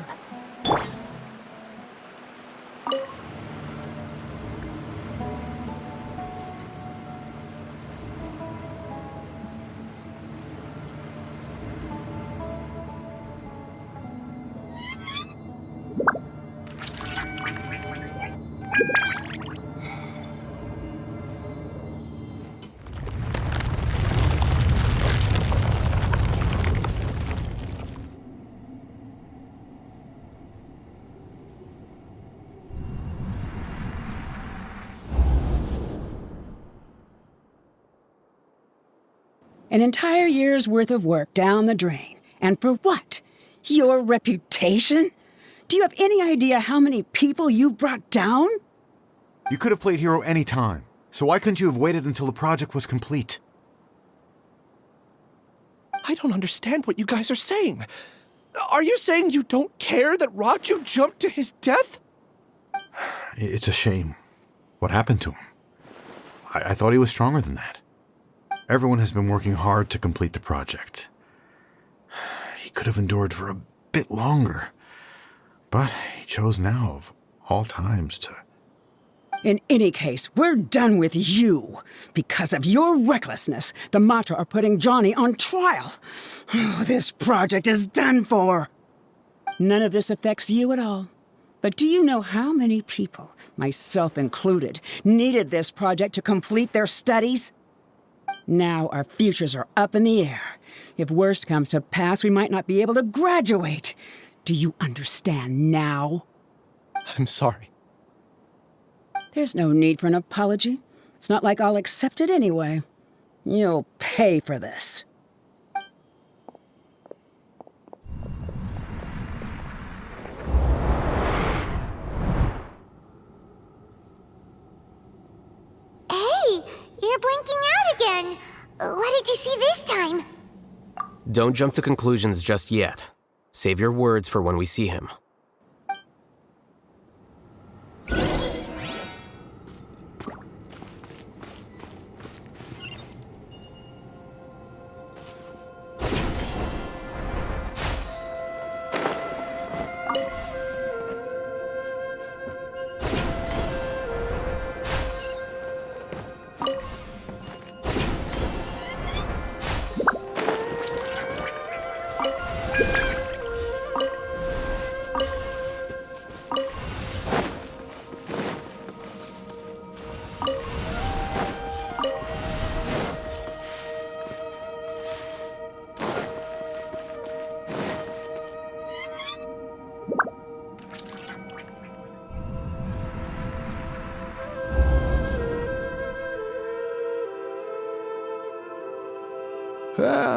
An entire year's worth of work down the drain. And for what? Your reputation? Do you have any idea how many people you've brought down? You could have played hero any time, so why couldn't you have waited until the project was complete? I don't understand what you guys are saying. Are you saying you don't care that Raju jumped to his death? It's a shame. What happened to him? I thought he was stronger than that. Everyone has been working hard to complete the project. He could have endured for a bit longer, but he chose now, of all times, to... In any case, we're done with you. Because of your recklessness, the Matra are putting Johnny on trial. This project is done for. None of this affects you at all. But do you know how many people, myself included, needed this project to complete their studies? Now our futures are up in the air. If worst comes to pass, we might not be able to graduate. Do you understand now? I'm sorry. There's no need for an apology. It's not like I'll accept it anyway. You'll pay for this. Hey, you're blinking out again. What did you see this time? Don't jump to conclusions just yet. Save your words for when we see him.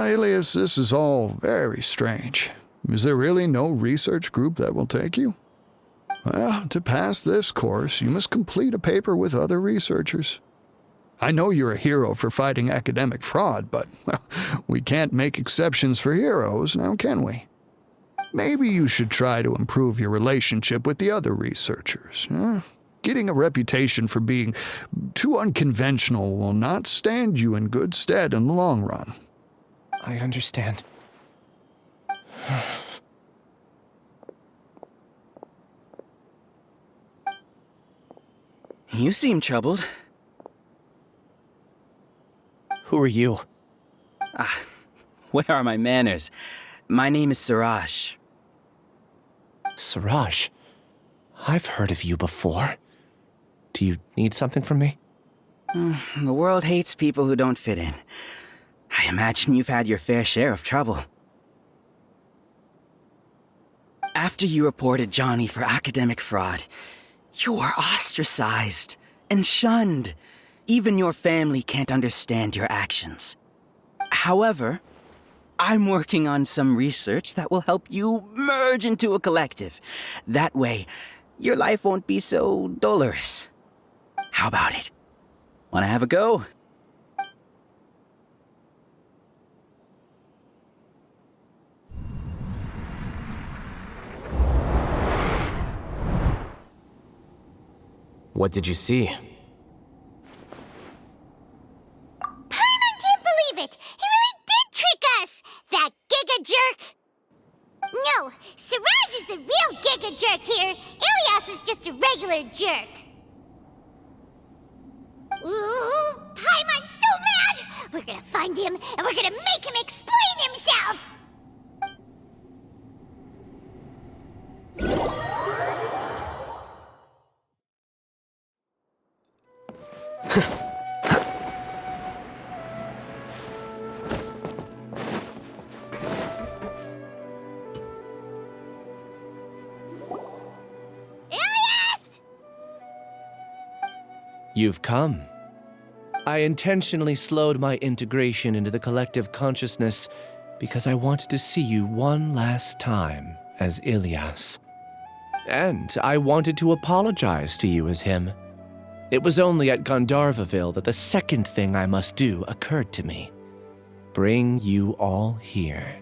Alias, this is all very strange. Is there really no research group that will take you? Well, to pass this course, you must complete a paper with other researchers. I know you're a hero for fighting academic fraud, but well, we can't make exceptions for heroes, now can we? Maybe you should try to improve your relationship with the other researchers. Getting a reputation for being too unconventional will not stand you in good stead in the long run. I understand. You seem troubled. Who are you? Where are my manners? My name is Siraj. Siraj? I've heard of you before. Do you need something from me? The world hates people who don't fit in. I imagine you've had your fair share of trouble. After you reported Johnny for academic fraud, you were ostracized and shunned. Even your family can't understand your actions. However, I'm working on some research that will help you merge into a collective. That way, your life won't be so dolorous. How about it? Wanna have a go? What did you see? Paimon can't believe it! He really did trick us! That giga jerk! No, Siraj is the real giga jerk here. Ilias is just a regular jerk. Ooh, Paimon's so mad! We're gonna find him, and we're gonna make him explain himself! You've come. I intentionally slowed my integration into the collective consciousness because I wanted to see you one last time as Ilias. And I wanted to apologize to you as him. It was only at Gandharvaville that the second thing I must do occurred to me. Bring you all here.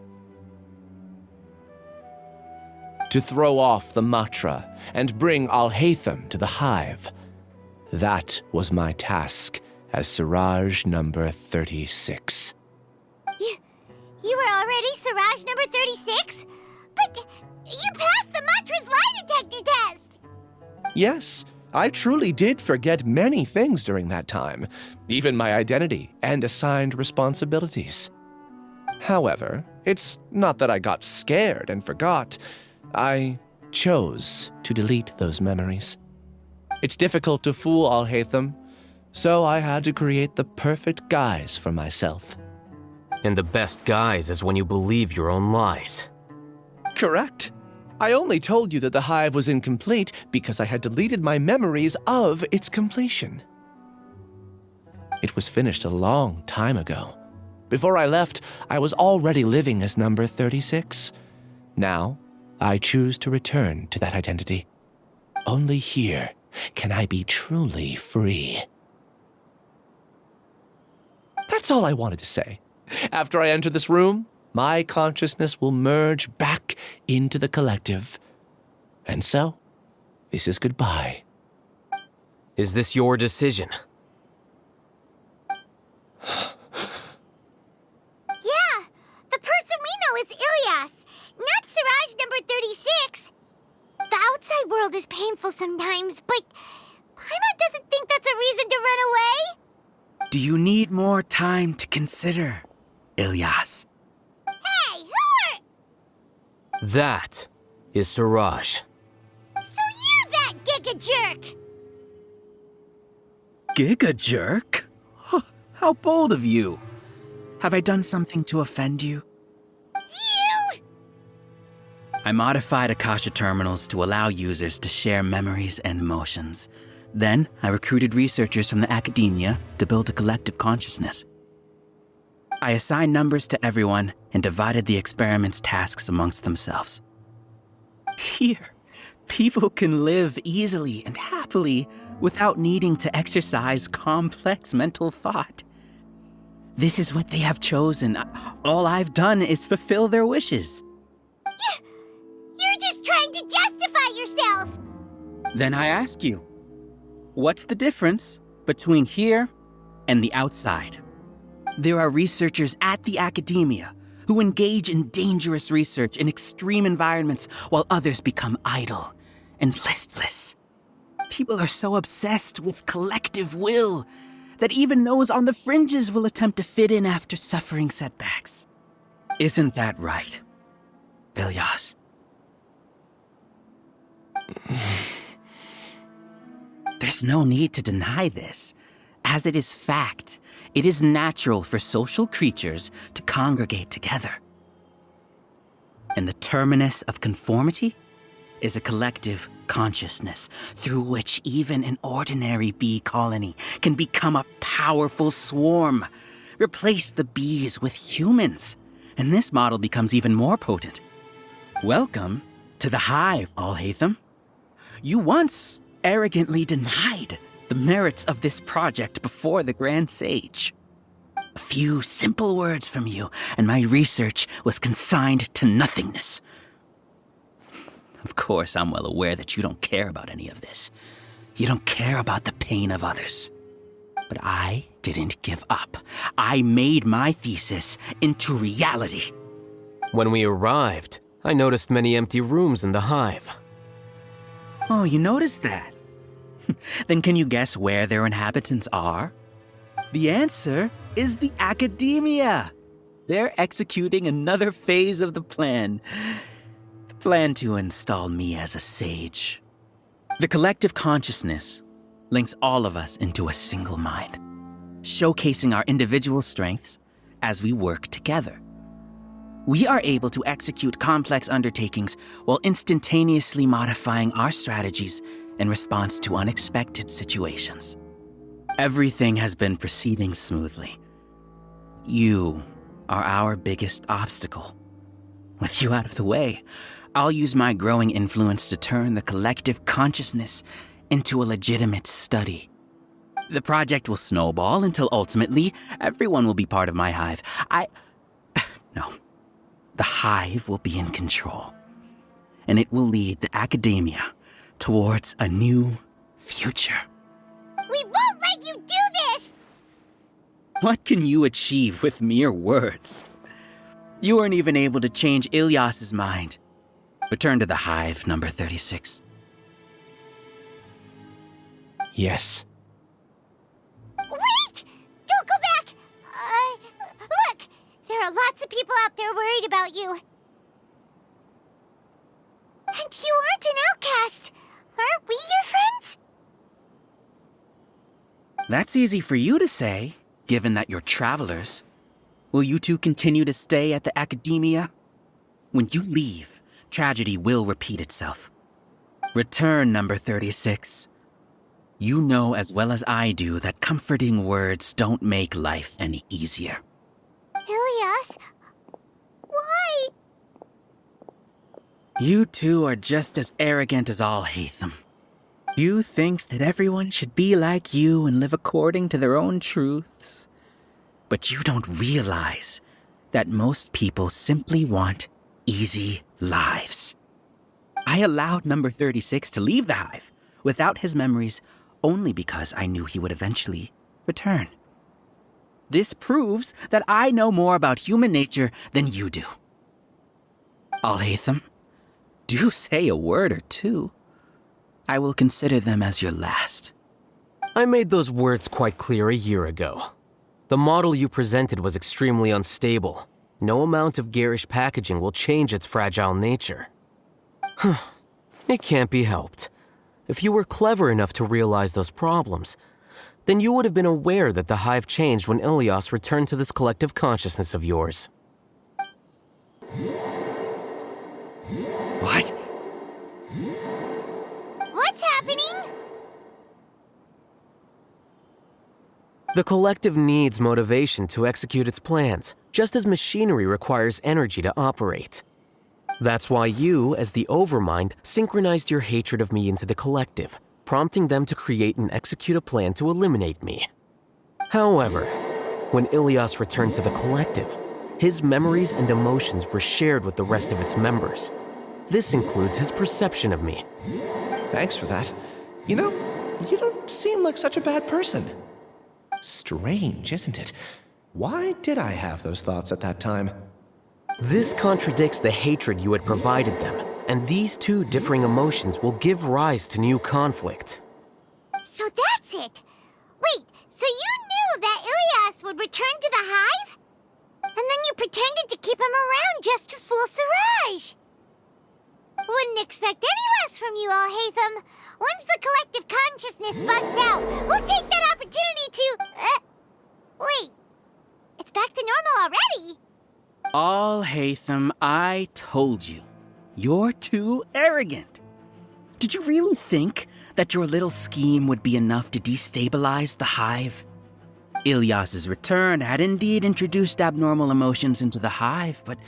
To throw off the Matra and bring Alhaitham to the hive. That was my task as Siraj number 36. You were already Siraj number 36? But you passed the Matra's lie detector test! Yes, I truly did forget many things during that time, even my identity and assigned responsibilities. However, it's not that I got scared and forgot. I chose to delete those memories. It's difficult to fool Alhaitham, so I had to create the perfect guise for myself. And the best guise is when you believe your own lies. Correct. I only told you that the hive was incomplete because I had deleted my memories of its completion. It was finished a long time ago. Before I left, I was already living as number 36. Now, I choose to return to that identity. Only here can I be truly free. That's all I wanted to say. After I enter this room, my consciousness will merge back into the collective. And so, this is goodbye. Is this your decision? Yeah, the person we know is Ilias, not Siraj number 36. The outside world is painful sometimes, but Paimon doesn't think that's a reason to run away. Do you need more time to consider, Ilias? Hey, who are... That is Siraj. So you're that Giga Jerk! Giga Jerk? How bold of you. Have I done something to offend you? You! I modified Akasha terminals to allow users to share memories and emotions. Then, I recruited researchers from the academia to build a collective consciousness. I assigned numbers to everyone and divided the experiment's tasks amongst themselves. Here, people can live easily and happily without needing to exercise complex mental thought. This is what they have chosen. All I've done is fulfill their wishes. You're just trying to justify yourself! Then I ask you, what's the difference between here and the outside? There are researchers at the academia who engage in dangerous research in extreme environments while others become idle and listless. People are so obsessed with collective will that even those on the fringes will attempt to fit in after suffering setbacks. Isn't that right, Ilias? There's no need to deny this. As it is fact, it is natural for social creatures to congregate together. And the terminus of conformity is a collective consciousness through which even an ordinary bee colony can become a powerful swarm. Replace the bees with humans, and this model becomes even more potent. Welcome to the hive, Alhaitham. You once arrogantly denied the merits of this project before the Grand Sage. A few simple words from you, and my research was consigned to nothingness. Of course, I'm well aware that you don't care about any of this. You don't care about the pain of others. But I didn't give up. I made my thesis into reality. When we arrived, I noticed many empty rooms in the hive. Oh, you noticed that? Then can you guess where their inhabitants are? The answer is the academia. They're executing another phase of the plan. The plan to install me as a sage. The collective consciousness links all of us into a single mind, showcasing our individual strengths as we work together. We are able to execute complex undertakings while instantaneously modifying our strategies in response to unexpected situations. Everything has been proceeding smoothly. You are our biggest obstacle. With you out of the way, I'll use my growing influence to turn the collective consciousness into a legitimate study. The project will snowball until ultimately everyone will be part of my hive. No. The hive will be in control. And it will lead the academia towards a new future. We won't let you do this! What can you achieve with mere words? You weren't even able to change Ilyas's mind. Return to the hive, number 36. Yes. Wait! Don't go back! Look! There are lots of people out there worried about you. And you aren't an outcast. Aren't we your friends? That's easy for you to say, given that you're travelers. Will you two continue to stay at the academia? When you leave, tragedy will repeat itself. Return, number 36. You know as well as I do that comforting words don't make life any easier. Ilyas? Why? You two are just as arrogant as Alhaitham. You think that everyone should be like you and live according to their own truths. But you don't realize that most people simply want easy lives. I allowed number 36 to leave the hive without his memories only because I knew he would eventually return. This proves that I know more about human nature than you do. Alhaitham, do say a word or two. I will consider them as your last. I made those words quite clear a year ago. The model you presented was extremely unstable. No amount of garish packaging will change its fragile nature. It can't be helped. If you were clever enough to realize those problems, then you would have been aware that the hive changed when Ilyas returned to this collective consciousness of yours. What? What's happening? The collective needs motivation to execute its plans, just as machinery requires energy to operate. That's why you, as the Overmind, synchronized your hatred of me into the collective, prompting them to create and execute a plan to eliminate me. However, when Ilyas returned to the collective, his memories and emotions were shared with the rest of its members. This includes his perception of me. Thanks for that. You know, you don't seem like such a bad person. Strange, isn't it? Why did I have those thoughts at that time? This contradicts the hatred you had provided them, and these two differing emotions will give rise to new conflict. So that's it! Wait, so you knew that Ilyas would return to the hive? And then you pretended to keep him around just to fool Siraj! Wouldn't expect any less from you, Alhaitham. Once the collective consciousness bugs out, we'll take that opportunity to... Wait, it's back to normal already? Alhaitham, I told you. You're too arrogant. Did you really think that your little scheme would be enough to destabilize the hive? Ilyas's return had indeed introduced abnormal emotions into the hive, but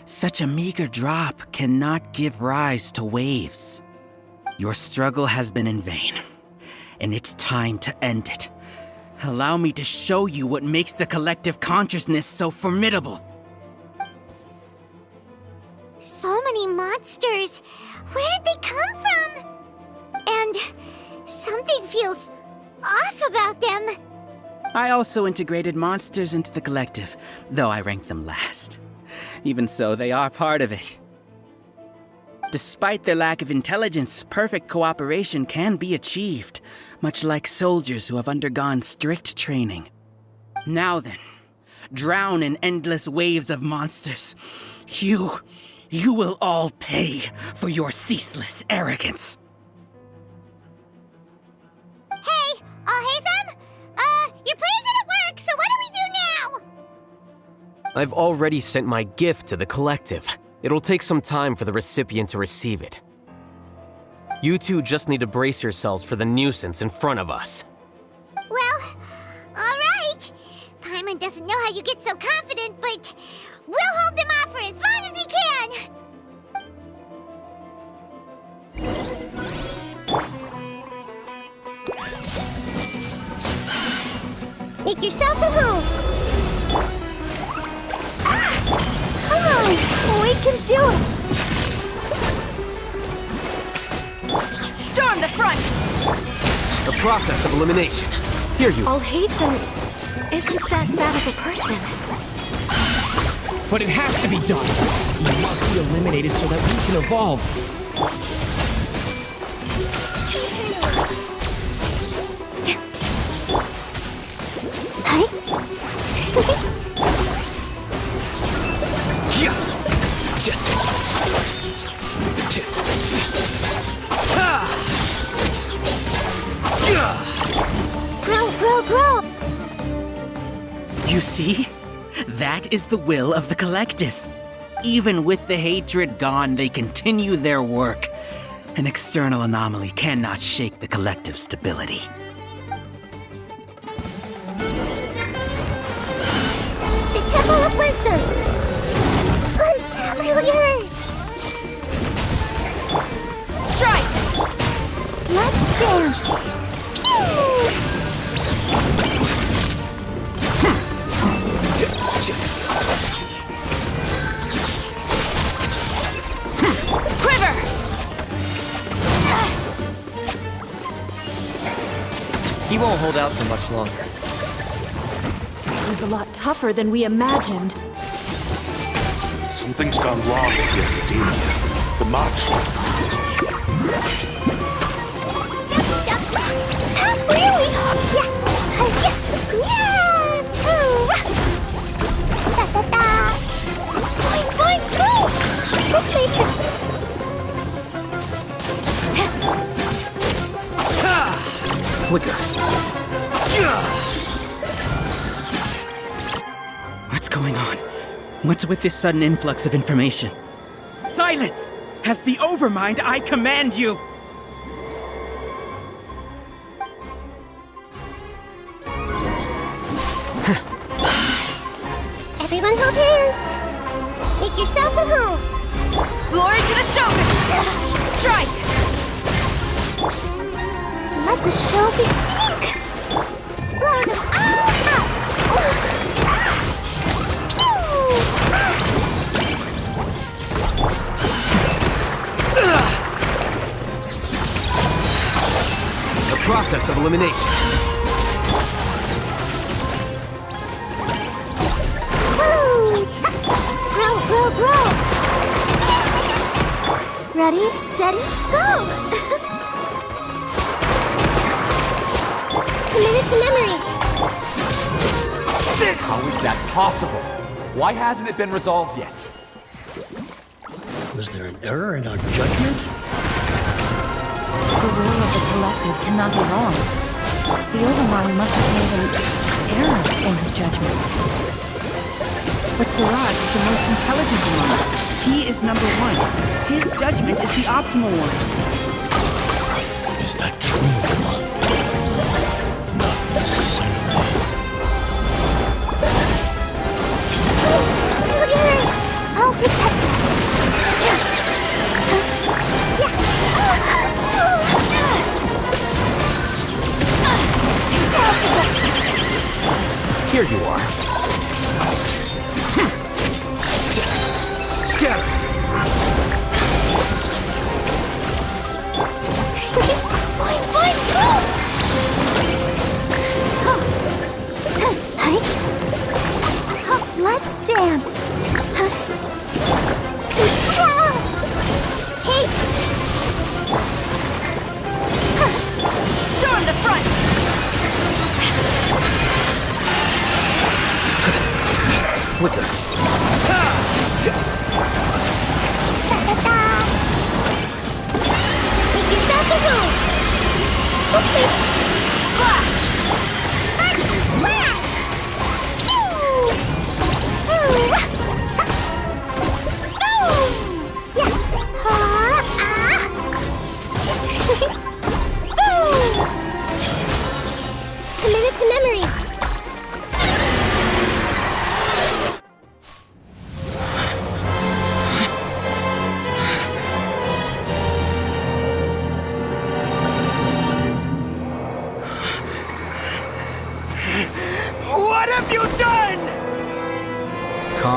such a meager drop cannot give rise to waves. Your struggle has been in vain, and it's time to end it. Allow me to show you what makes the collective consciousness so formidable. So many monsters. Where did they come from? And something feels off about them. I also integrated monsters into the collective, though I ranked them last. Even so, they are part of it. Despite their lack of intelligence, perfect cooperation can be achieved, much like soldiers who have undergone strict training. Now then, drown in endless waves of monsters. You will all pay for your ceaseless arrogance. Hey, Alhaitham! Your plan didn't work, so what do we do now? I've already sent my gift to the collective. It'll take some time for the recipient to receive it. You two just need to brace yourselves for the nuisance in front of us. Well, doesn't know how you get so confident, but we'll hold them off for as long as we can! Make yourselves at home! Come on! We can do it! Storm the front! The process of elimination. Here you. Alhaitham isn't that bad of a person. But it has to be done. He must be eliminated so that we can evolve. Grow! You see? That is the will of the collective. Even with the hatred gone, they continue their work. An external anomaly cannot shake the collective's stability. The Temple of Wisdom! Earlier! Strike! Let's dance! Quiver! He won't hold out for much longer. He was a lot tougher than we imagined. Something's gone wrong with the Academia. The Matra. Really? Boing, go! This way. Flicker. What's going on? What's with this sudden influx of information? Silence! As the Overmind, I command you! Everyone hold hands! Make yourselves at home! Glory to the Shogun! Strike! Let the show begin! Blow them all out! The process of elimination. Grow! Ready, steady, go! Committed to memory. How is that possible? Why hasn't it been resolved yet? Was there an error in our judgment? The will of the collective cannot be wrong. The Overmind must have made an error in his judgment. But Siraj is the most intelligent among us. He is number one. His judgment is the optimal one. Is that true? Not necessarily. I'll protect us. Here you are. Scatter! Let's dance. Hey! Storm the front! Flicker. Make yourselves at home. Okay. Flash! Flash! Committed to memory.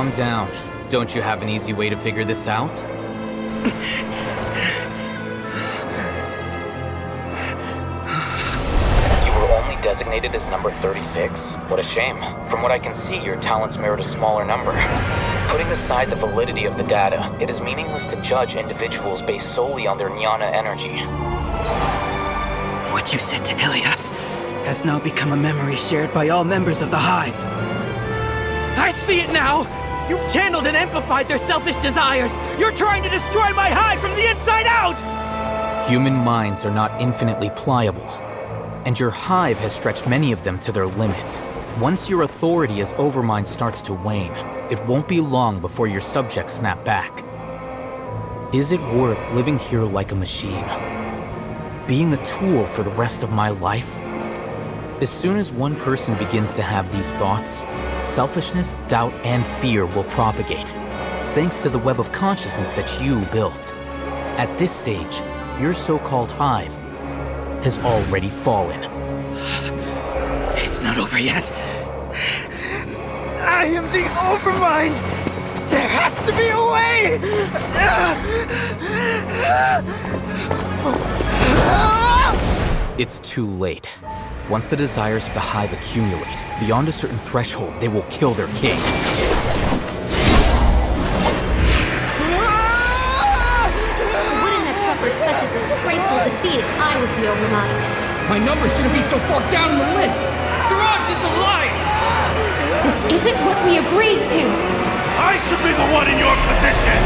Calm down. Don't you have an easy way to figure this out? You were only designated as number 36? What a shame. From what I can see, your talents merit a smaller number. Putting aside the validity of the data, it is meaningless to judge individuals based solely on their jnana energy. What you said to Ilias has now become a memory shared by all members of the Hive. I see it now! You've channeled and amplified their selfish desires! You're trying to destroy my hive from the inside out! Human minds are not infinitely pliable, and your hive has stretched many of them to their limit. Once your authority as Overmind starts to wane, it won't be long before your subjects snap back. Is it worth living here like a machine? Being a tool for the rest of my life? As soon as one person begins to have these thoughts, selfishness, doubt, and fear will propagate, thanks to the web of consciousness that you built. At this stage, your so-called hive has already fallen. It's not over yet. I am the Overmind! There has to be a way! It's too late. Once the desires of the hive accumulate, beyond a certain threshold, they will kill their king. I wouldn't have suffered such a disgraceful defeat if I was the Overmind. My number shouldn't be so far down on the list! Siraj is a liar! This isn't what we agreed to! I should be the one in your position!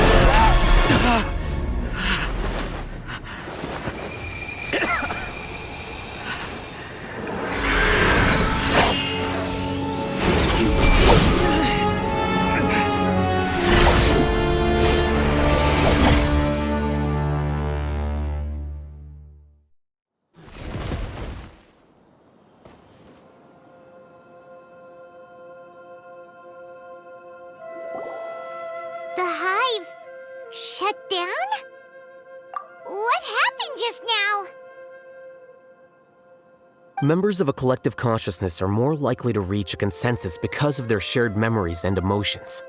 The hive shut down? What happened just now? Members of a collective consciousness are more likely to reach a consensus because of their shared memories and emotions.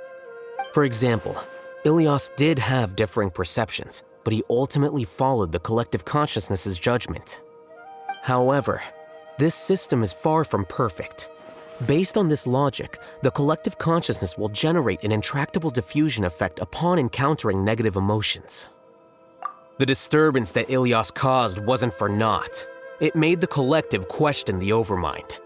For example, Ilias did have differing perceptions, but he ultimately followed the collective consciousness's judgment. However, this system is far from perfect. Based on this logic, the collective consciousness will generate an intractable diffusion effect upon encountering negative emotions. The disturbance that Ilias caused wasn't for naught. It made the collective question the Overmind.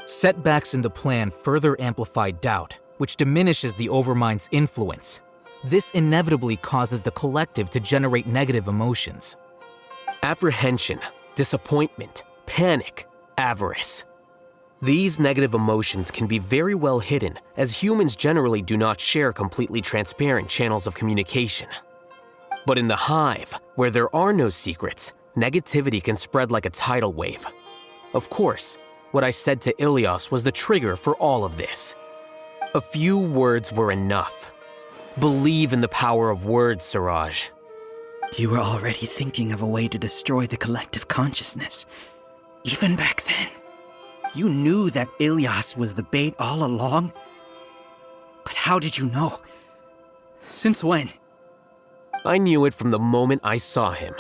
Setbacks in the plan further amplify doubt, which diminishes the Overmind's influence. This inevitably causes the collective to generate negative emotions. Apprehension, disappointment, panic, avarice. These negative emotions can be very well hidden, as humans generally do not share completely transparent channels of communication. But in the hive, where there are no secrets, negativity can spread like a tidal wave. Of course, what I said to Ilias was the trigger for all of this. A few words were enough. Believe in the power of words, Siraj. You were already thinking of a way to destroy the collective consciousness. Even back then. You knew that Ilias was the bait all along? But how did you know? Since when? I knew it from the moment I saw him.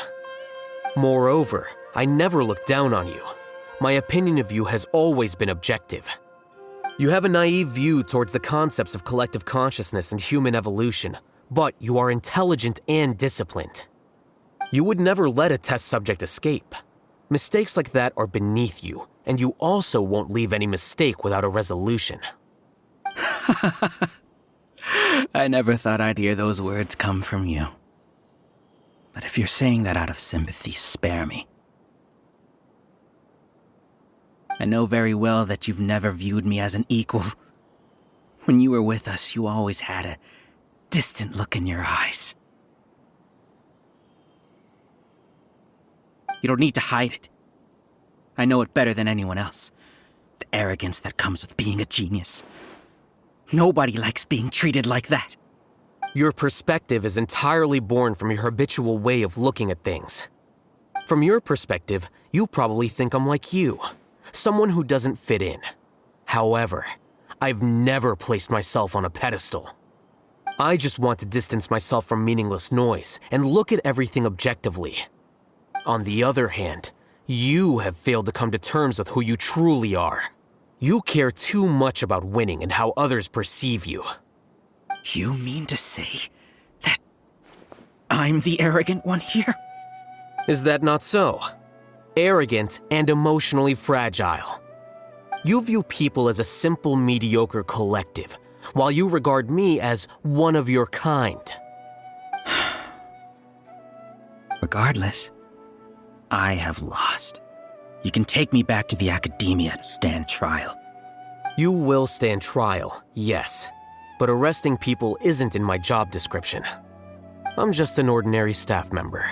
Moreover, I never looked down on you. My opinion of you has always been objective. You have a naive view towards the concepts of collective consciousness and human evolution, but you are intelligent and disciplined. You would never let a test subject escape. Mistakes like that are beneath you, and you also won't leave any mistake without a resolution. I never thought I'd hear those words come from you. But if you're saying that out of sympathy, spare me. I know very well that you've never viewed me as an equal. When you were with us, you always had a distant look in your eyes. You don't need to hide it. I know it better than anyone else. The arrogance that comes with being a genius. Nobody likes being treated like that. Your perspective is entirely born from your habitual way of looking at things. From your perspective, you probably think I'm like you, someone who doesn't fit in. However, I've never placed myself on a pedestal. I just want to distance myself from meaningless noise and look at everything objectively. On the other hand, you have failed to come to terms with who you truly are. You care too much about winning and how others perceive you. You mean to say that I'm the arrogant one here? Is that not so? Arrogant and emotionally fragile. You view people as a simple, mediocre collective, while you regard me as one of your kind. Regardless, I have lost. You can take me back to the academia to stand trial. You will stand trial, yes. But arresting people isn't in my job description. I'm just an ordinary staff member.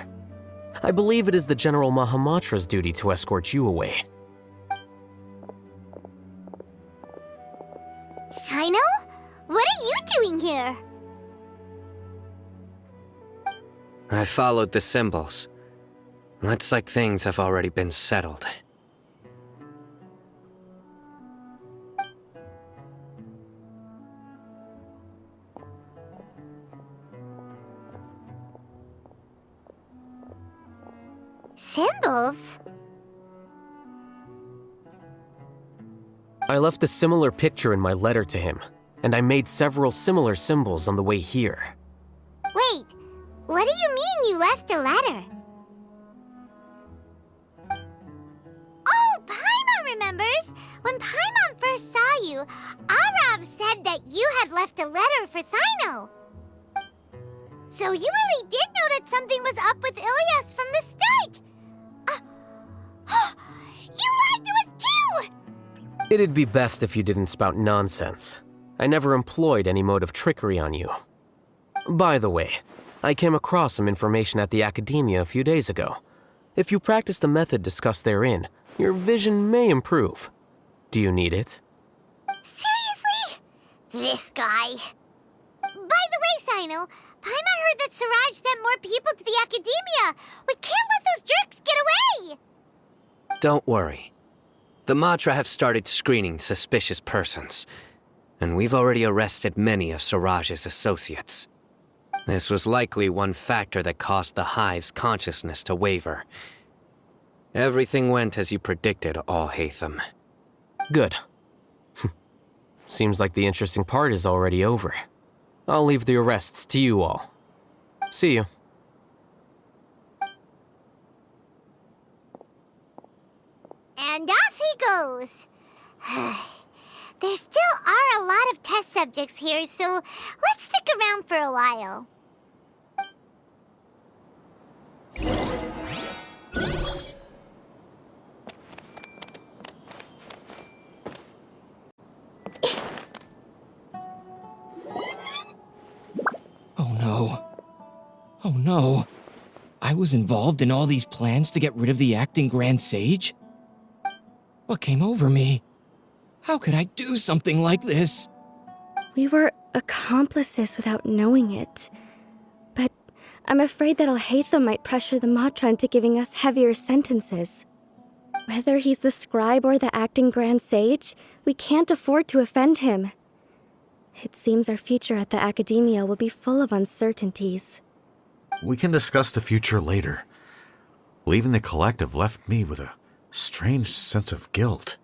I believe it is the General Mahamatra's duty to escort you away. Sino? What are you doing here? I followed the symbols. Looks like things have already been settled. Symbols? I left a similar picture in my letter to him, and I made several similar symbols on the way here. Wait, what do you mean you left a letter? Oh, Paimon remembers! When Paimon first saw you, Arav said that you had left a letter for Sino. So you really did know that something was up with Ilias from the start! You lied to us too! It'd be best if you didn't spout nonsense. I never employed any mode of trickery on you. By the way, I came across some information at the Academia a few days ago. If you practice the method discussed therein, your vision may improve. Do you need it? Seriously? This guy. By the way, Sino, Paimon heard that Siraj sent more people to the Academia. We can't let those jerks get away! Don't worry. The Matra have started screening suspicious persons, and we've already arrested many of Siraj's associates. This was likely one factor that caused the Hive's consciousness to waver. Everything went as you predicted, Alhaitham. Good. Seems like the interesting part is already over. I'll leave the arrests to you all. See you. And off he goes. There still are a lot of test subjects here, so let's stick around for a while. Oh no. Oh no. I was involved in all these plans to get rid of the acting Grand Sage? What came over me? How could I do something like this? We were accomplices without knowing it. But I'm afraid that Alhaitham might pressure the Matra into giving us heavier sentences. Whether he's the scribe or the acting Grand Sage, we can't afford to offend him. It seems our future at the Academia will be full of uncertainties. We can discuss the future later. Leaving the collective left me with a strange sense of guilt.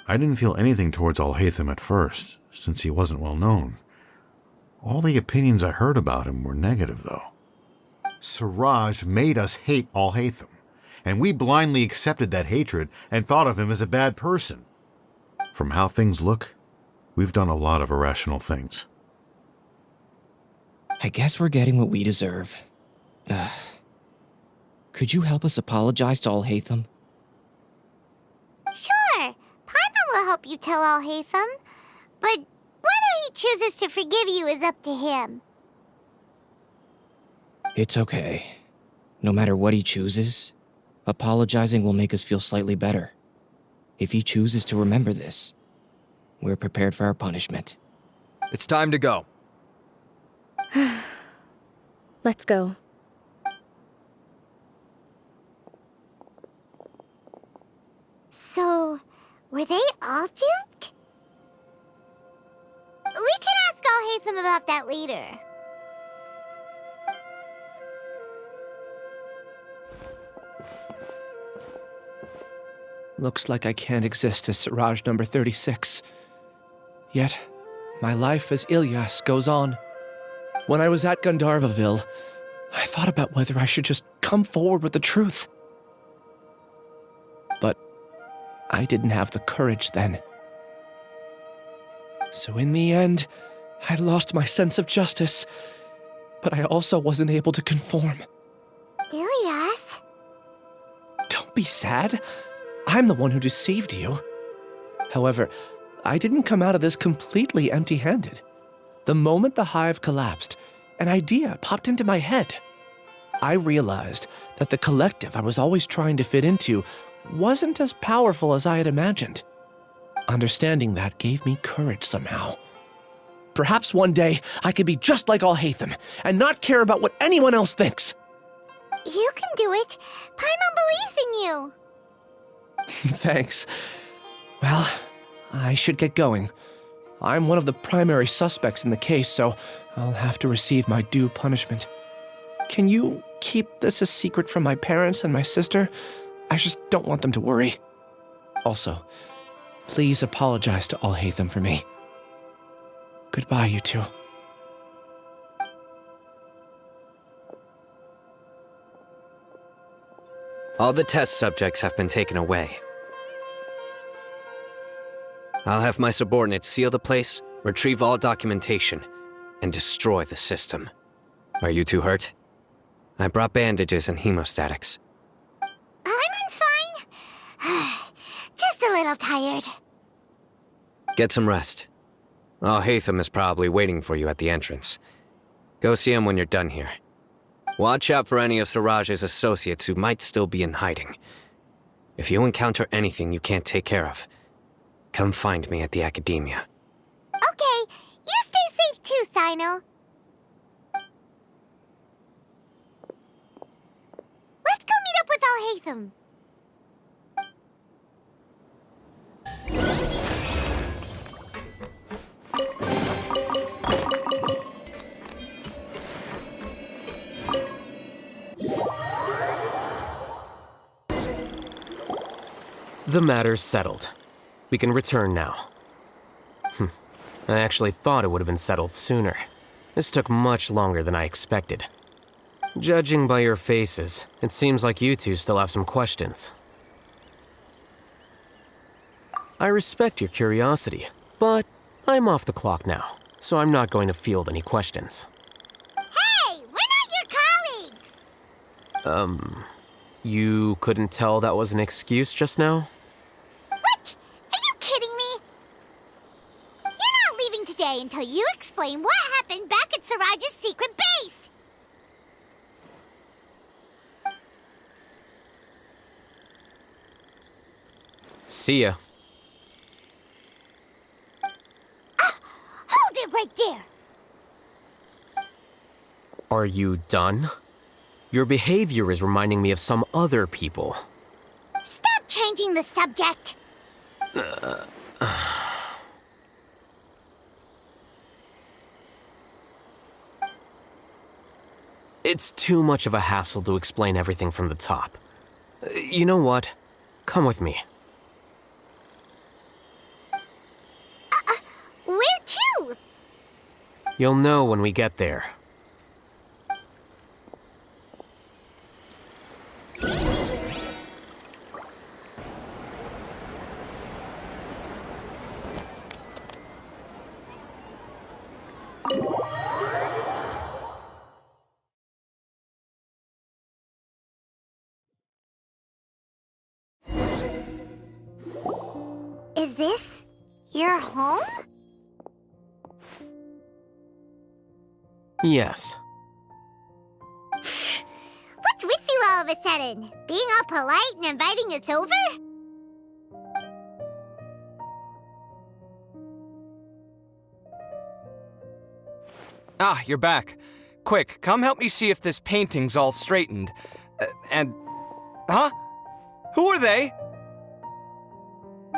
I didn't feel anything towards Alhaitham at first, since he wasn't well known. All the opinions I heard about him were negative, though. Siraj made us hate Alhaitham, and we blindly accepted that hatred and thought of him as a bad person. From how things look, we've done a lot of irrational things. I guess we're getting what we deserve. Could you help us apologize to Alhaitham? Sure, Paimon will help you tell Alhaitham, but whether he chooses to forgive you is up to him. It's okay. No matter what he chooses, apologizing will make us feel slightly better. If he chooses to remember this, we're prepared for our punishment. It's time to go. Let's go. So, were they all duped? We can ask Alhaitham about that later. Looks like I can't exist as Siraj number 36. Yet, my life as Ilyas goes on. When I was at Gandharvaville, I thought about whether I should just come forward with the truth. But I didn't have the courage then. So in the end, I lost my sense of justice, but I also wasn't able to conform. Ilyas? Don't be sad. I'm the one who deceived you. However, I didn't come out of this completely empty-handed. The moment the hive collapsed, an idea popped into my head. I realized that the collective I was always trying to fit into wasn't as powerful as I had imagined. Understanding that gave me courage somehow. Perhaps one day I could be just like Alhaitham and not care about what anyone else thinks. You can do it. Paimon believes in you. Thanks. Well, I should get going. I'm one of the primary suspects in the case, so I'll have to receive my due punishment. Can you keep this a secret from my parents and my sister? I just don't want them to worry. Also, please apologize to Alhaitham for me. Goodbye, you two. All the test subjects have been taken away. I'll have my subordinates seal the place, retrieve all documentation, and destroy the system. Are you two hurt? I brought bandages and hemostatics. Paimon's fine. Just a little tired. Get some rest. Alhaitham is probably waiting for you at the entrance. Go see him when you're done here. Watch out for any of Siraj's associates who might still be in hiding. If you encounter anything you can't take care of, come find me at the academia. Okay, you stay safe too, Sino. Let's go meet up with Alhaitham. The matter's settled. We can return now. I actually thought it would have been settled sooner. This took much longer than I expected. Judging by your faces, it seems like you two still have some questions. I respect your curiosity, but I'm off the clock now, so I'm not going to field any questions. Hey, we're not your colleagues! You couldn't tell that was an excuse just now? What? Are you kidding me? You're not leaving today until you explain what happened back at Siraj's secret base! See ya. Hold it right there! Are you done? Your behavior is reminding me of some other people. Stop changing the subject! It's too much of a hassle to explain everything from the top. You know what? Come with me. Where to? You'll know when we get there. Is this your home? Yes. What's with you all of a sudden? Being all polite and inviting us over? Ah, you're back. Quick, come help me see if this painting's all straightened. Huh? Who are they?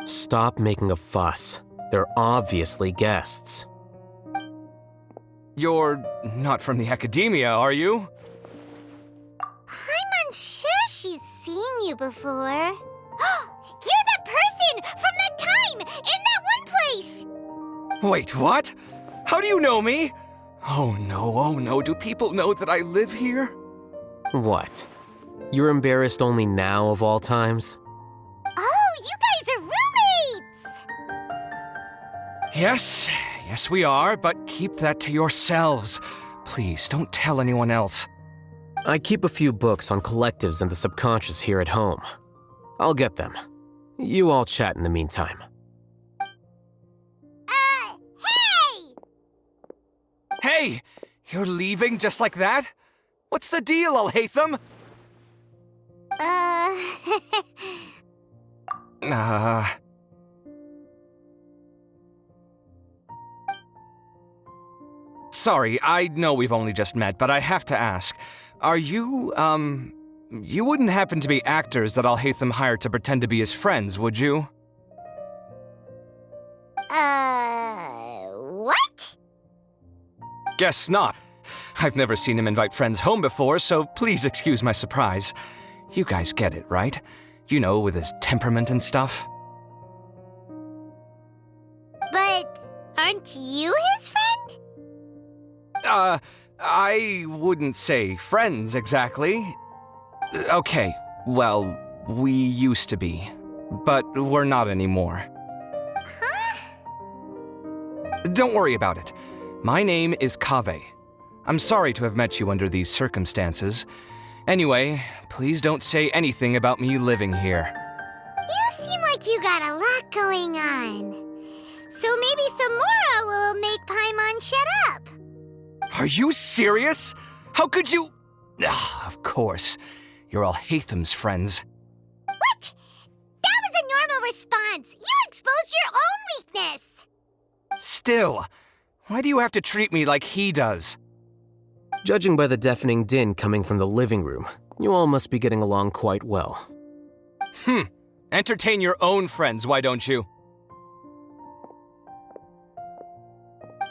Stop making a fuss. They're obviously guests. You're not from the Academia, are you? I'm unsure she's seen you before. You're that person from that time in that one place! Wait, what? How do you know me? Oh no, do people know that I live here? What? You're embarrassed only now of all times? Oh, you guys are roommates! Yes, we are, but keep that to yourselves. Please, don't tell anyone else. I keep a few books on collectives and the subconscious here at home. I'll get them. You all chat in the meantime. Hey! Hey! You're leaving just like that? What's the deal, Alhaitham? Sorry, I know we've only just met, but I have to ask. Are you, you wouldn't happen to be actors that Alhaitham hired to pretend to be his friends, would you? What? Guess not. I've never seen him invite friends home before, so please excuse my surprise. You guys get it, right? You know, with his temperament and stuff. But aren't you his friend? I wouldn't say friends exactly. Okay, well, we used to be, but we're not anymore. Huh? Don't worry about it. My name is Kaveh. I'm sorry to have met you under these circumstances. Anyway, please don't say anything about me living here. You seem like you got a lot going on. So maybe Samora will make Paimon shut up. Are you serious? How could you? Of course. You're Alhaitham's friends. What? That was a normal response. You exposed your own weakness. Still, why do you have to treat me like he does? Judging by the deafening din coming from the living room, you all must be getting along quite well. Entertain your own friends, why don't you?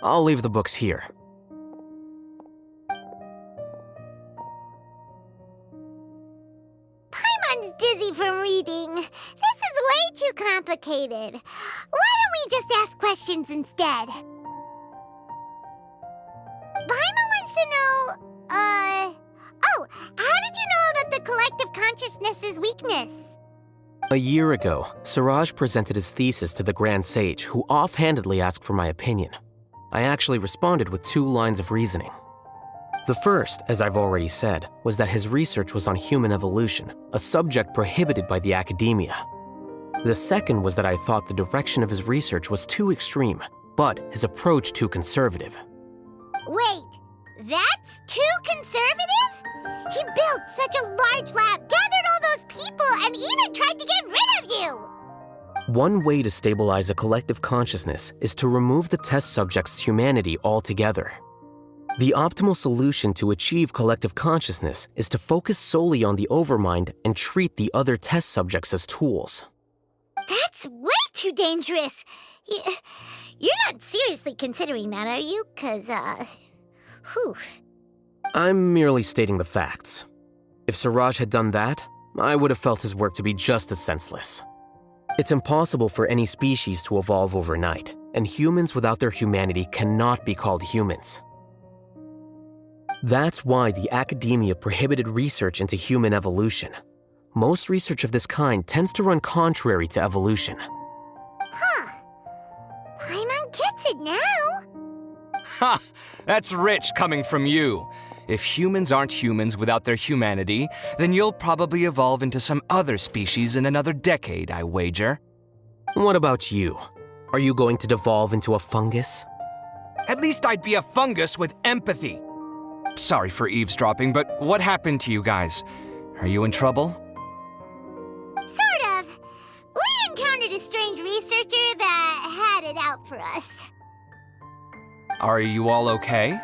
I'll leave the books here. Paimon's dizzy from reading. This is way too complicated. Why don't we just ask questions instead? Paimon wants to know, how did you know about the collective consciousness's weakness? A year ago, Siraj presented his thesis to the Grand Sage, who offhandedly asked for my opinion. I actually responded with 2 lines of reasoning. The first, as I've already said, was that his research was on human evolution, a subject prohibited by the Academia. The second was that I thought the direction of his research was too extreme, but his approach too conservative. Wait, that's too conservative? He built such a large lab, gathered all those people, and even tried to get rid of you! One way to stabilize a collective consciousness is to remove the test subject's humanity altogether. The optimal solution to achieve collective consciousness is to focus solely on the overmind and treat the other test subjects as tools. That's way too dangerous! You're not seriously considering that, are you? 'Cause, I'm merely stating the facts. If Siraj had done that, I would have felt his work to be just as senseless. It's impossible for any species to evolve overnight, and humans without their humanity cannot be called humans. That's why the Academia prohibited research into human evolution. Most research of this kind tends to run contrary to evolution. Paimon gets it now! Ha! That's rich coming from you. If humans aren't humans without their humanity, then you'll probably evolve into some other species in another decade, I wager. What about you? Are you going to devolve into a fungus? At least I'd be a fungus with empathy. Sorry for eavesdropping, but what happened to you guys? Are you in trouble? Sort of. We encountered a strange researcher that had it out for us. Are you all okay?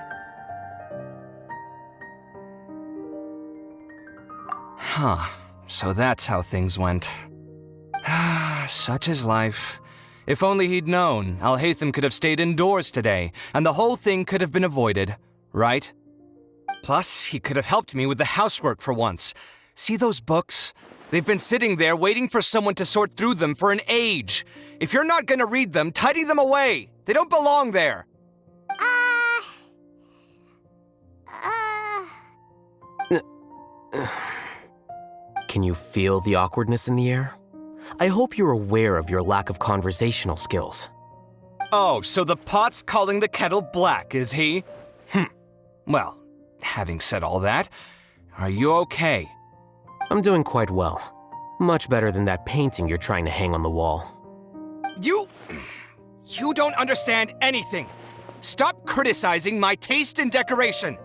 Huh. So that's how things went. Such is life. If only he'd known, Alhaitham could have stayed indoors today, and the whole thing could have been avoided, right? Plus, he could have helped me with the housework for once. See those books? They've been sitting there waiting for someone to sort through them for an age. If you're not gonna read them, tidy them away. They don't belong there. Can you feel the awkwardness in the air? I hope you're aware of your lack of conversational skills. Oh, so the pot's calling the kettle black, is he? Well, having said all that, are you okay? I'm doing quite well. Much better than that painting you're trying to hang on the wall. You don't understand anything. Stop criticizing my taste in decoration.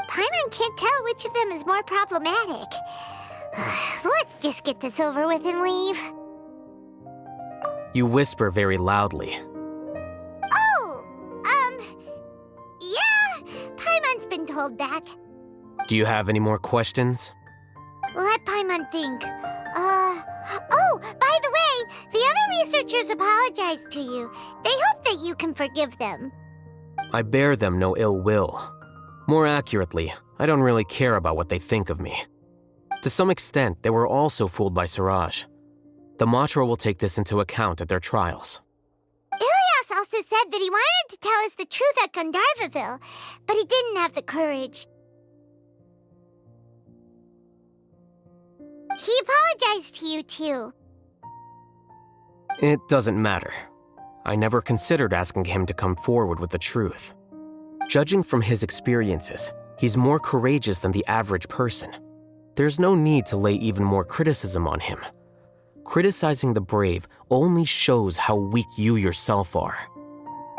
Paimon can't tell which of them is more problematic. Let's just get this over with and leave. You whisper very loudly. Yeah, Paimon's been told that. Do you have any more questions? Let Paimon think. Oh, by the way, the other researchers apologized to you. They hope that you can forgive them. I bear them no ill will. More accurately, I don't really care about what they think of me. To some extent, they were also fooled by Siraj. The Matra will take this into account at their trials. Ilias also said that he wanted to tell us the truth at Gandharvaville, but he didn't have the courage. He apologized to you, too. It doesn't matter. I never considered asking him to come forward with the truth. Judging from his experiences, he's more courageous than the average person. There's no need to lay even more criticism on him. Criticizing the brave only shows how weak you yourself are.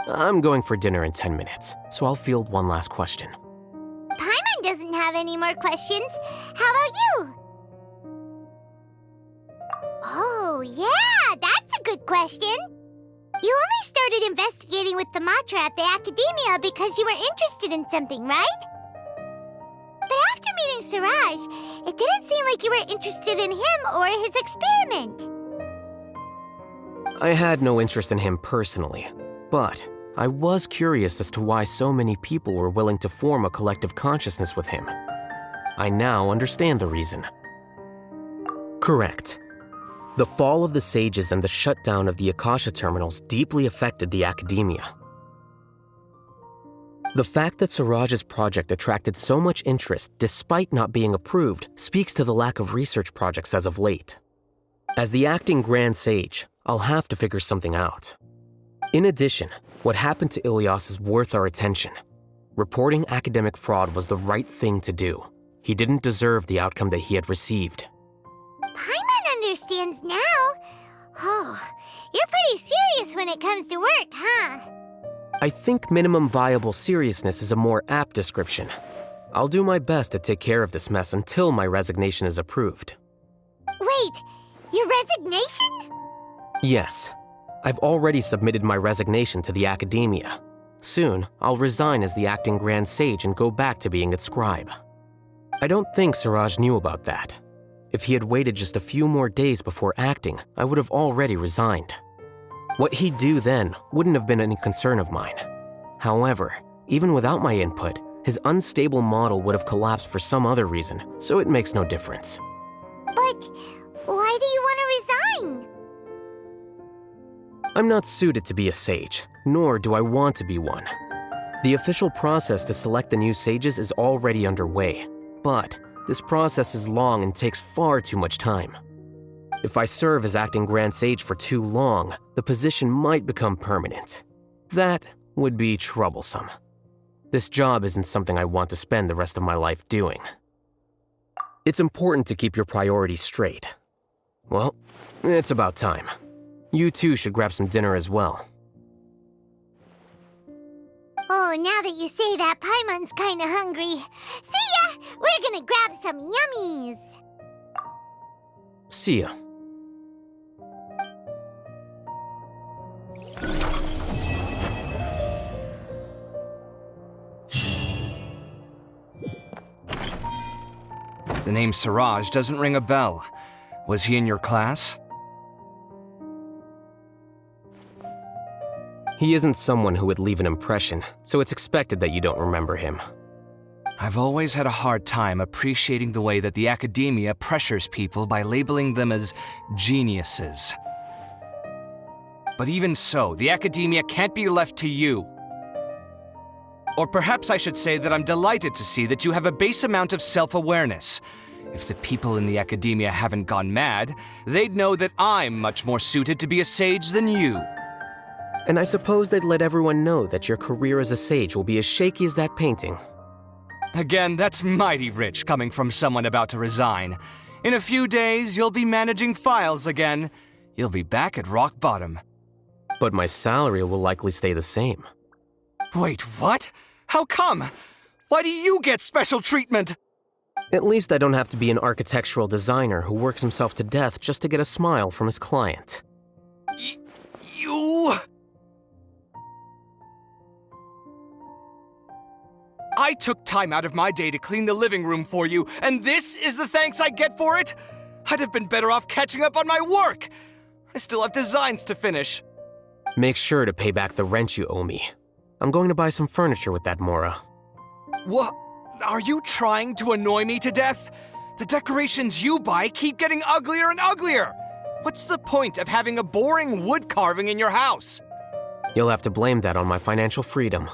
I'm going for dinner in 10 minutes, so I'll field one last question. Paimon doesn't have any more questions. How about you? Oh, yeah, that's a good question. You only started investigating with the Matra at the Academia because you were interested in something, right? But after meeting Siraj, it didn't seem like you were interested in him or his experiment. I had no interest in him personally, but I was curious as to why so many people were willing to form a collective consciousness with him. I now understand the reason. Correct. The fall of the sages and the shutdown of the Akasha terminals deeply affected the Academia. The fact that Siraj's project attracted so much interest despite not being approved speaks to the lack of research projects as of late. As the acting Grand Sage, I'll have to figure something out. In addition, what happened to Ilias is worth our attention. Reporting academic fraud was the right thing to do. He didn't deserve the outcome that he had received. Paimon understands now. Oh, you're pretty serious when it comes to work, huh? I think minimum viable seriousness is a more apt description. I'll do my best to take care of this mess until my resignation is approved. Wait, your resignation? Yes. I've already submitted my resignation to the Academia. Soon, I'll resign as the acting Grand Sage and go back to being its scribe. I don't think Siraj knew about that. If he had waited just a few more days before acting, I would have already resigned. What he'd do then wouldn't have been any concern of mine. However, even without my input, his unstable model would have collapsed for some other reason, so it makes no difference. But why do you want to resign? I'm not suited to be a sage, nor do I want to be one. The official process to select the new sages is already underway, but this process is long and takes far too much time. If I serve as acting Grand Sage for too long, the position might become permanent. That would be troublesome. This job isn't something I want to spend the rest of my life doing. It's important to keep your priorities straight. Well, it's about time. You too should grab some dinner as well. Oh, now that you say that, Paimon's kinda hungry. See ya! We're gonna grab some yummies! See ya. The name Siraj doesn't ring a bell. Was he in your class? He isn't someone who would leave an impression, so it's expected that you don't remember him. I've always had a hard time appreciating the way that the academia pressures people by labeling them as geniuses. But even so, the academia can't be left to you. Or perhaps I should say that I'm delighted to see that you have a base amount of self-awareness. If the people in the academia haven't gone mad, they'd know that I'm much more suited to be a sage than you. And I suppose they'd let everyone know that your career as a sage will be as shaky as that painting. Again, that's mighty rich coming from someone about to resign. In a few days, you'll be managing files again. You'll be back at rock bottom. But my salary will likely stay the same. Wait, what? How come? Why do you get special treatment? At least I don't have to be an architectural designer who works himself to death just to get a smile from his client. You... I took time out of my day to clean the living room for you, and this is the thanks I get for it? I'd have been better off catching up on my work. I still have designs to finish. Make sure to pay back the rent you owe me. I'm going to buy some furniture with that Mora. What? Are you trying to annoy me to death? The decorations you buy keep getting uglier and uglier. What's the point of having a boring wood carving in your house? You'll have to blame that on my financial freedom.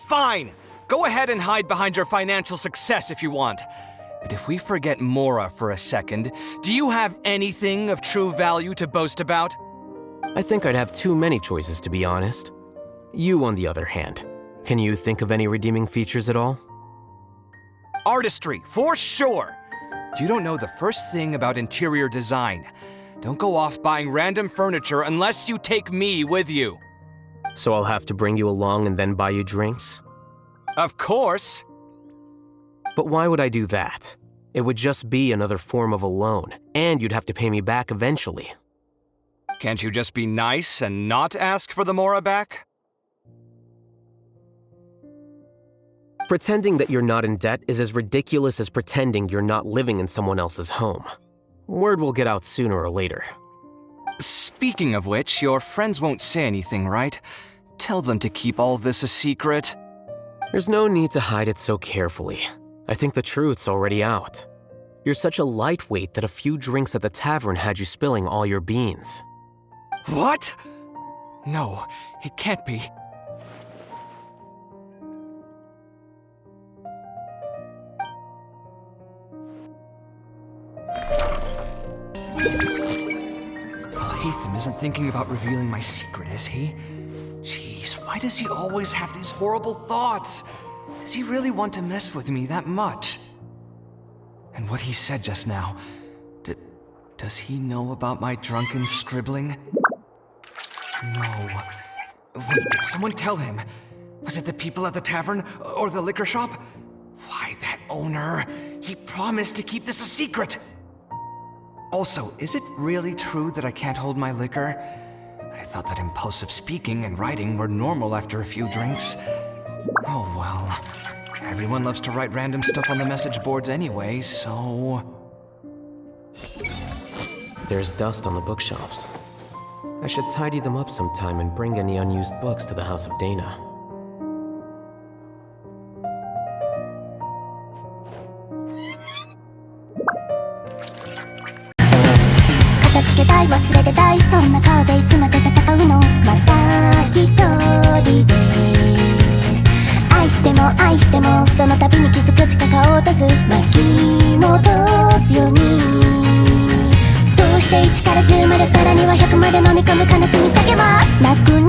Fine! Go ahead and hide behind your financial success if you want. But if we forget Mora for a second, do you have anything of true value to boast about? I think I'd have too many choices, to be honest. You, on the other hand, can you think of any redeeming features at all? Artistry, for sure! You don't know the first thing about interior design. Don't go off buying random furniture unless you take me with you. So I'll have to bring you along and then buy you drinks? Of course! But why would I do that? It would just be another form of a loan, and you'd have to pay me back eventually. Can't you just be nice and not ask for the Mora back? Pretending that you're not in debt is as ridiculous as pretending you're not living in someone else's home. Word will get out sooner or later. Speaking of which, your friends won't say anything, right? Tell them to keep all this a secret. There's no need to hide it so carefully. I think the truth's already out. You're such a lightweight that a few drinks at the tavern had you spilling all your beans. What? No, it can't be. Alhaitham isn't thinking about revealing my secret, is he? Jeez, why does he always have these horrible thoughts? Does he really want to mess with me that much? And what he said just now, does he know about my drunken scribbling? No. Wait, did someone tell him? Was it the people at the tavern or the liquor shop? Why, that owner. He promised to keep this a secret. Also, is it really true that I can't hold my liquor? I thought that impulsive speaking and writing were normal after a few drinks. Oh well. Everyone loves to write random stuff on the message boards anyway, so... There's dust on the bookshelves. I should tidy them up sometime and bring any unused books to the House of Dana.忘れてたいそんな顔でいつまで戦うのまた一人で愛しても愛してもその度に気づく力を落とす巻き戻すようにどうして1から10までさらには100まで飲み込む悲しみだけはなく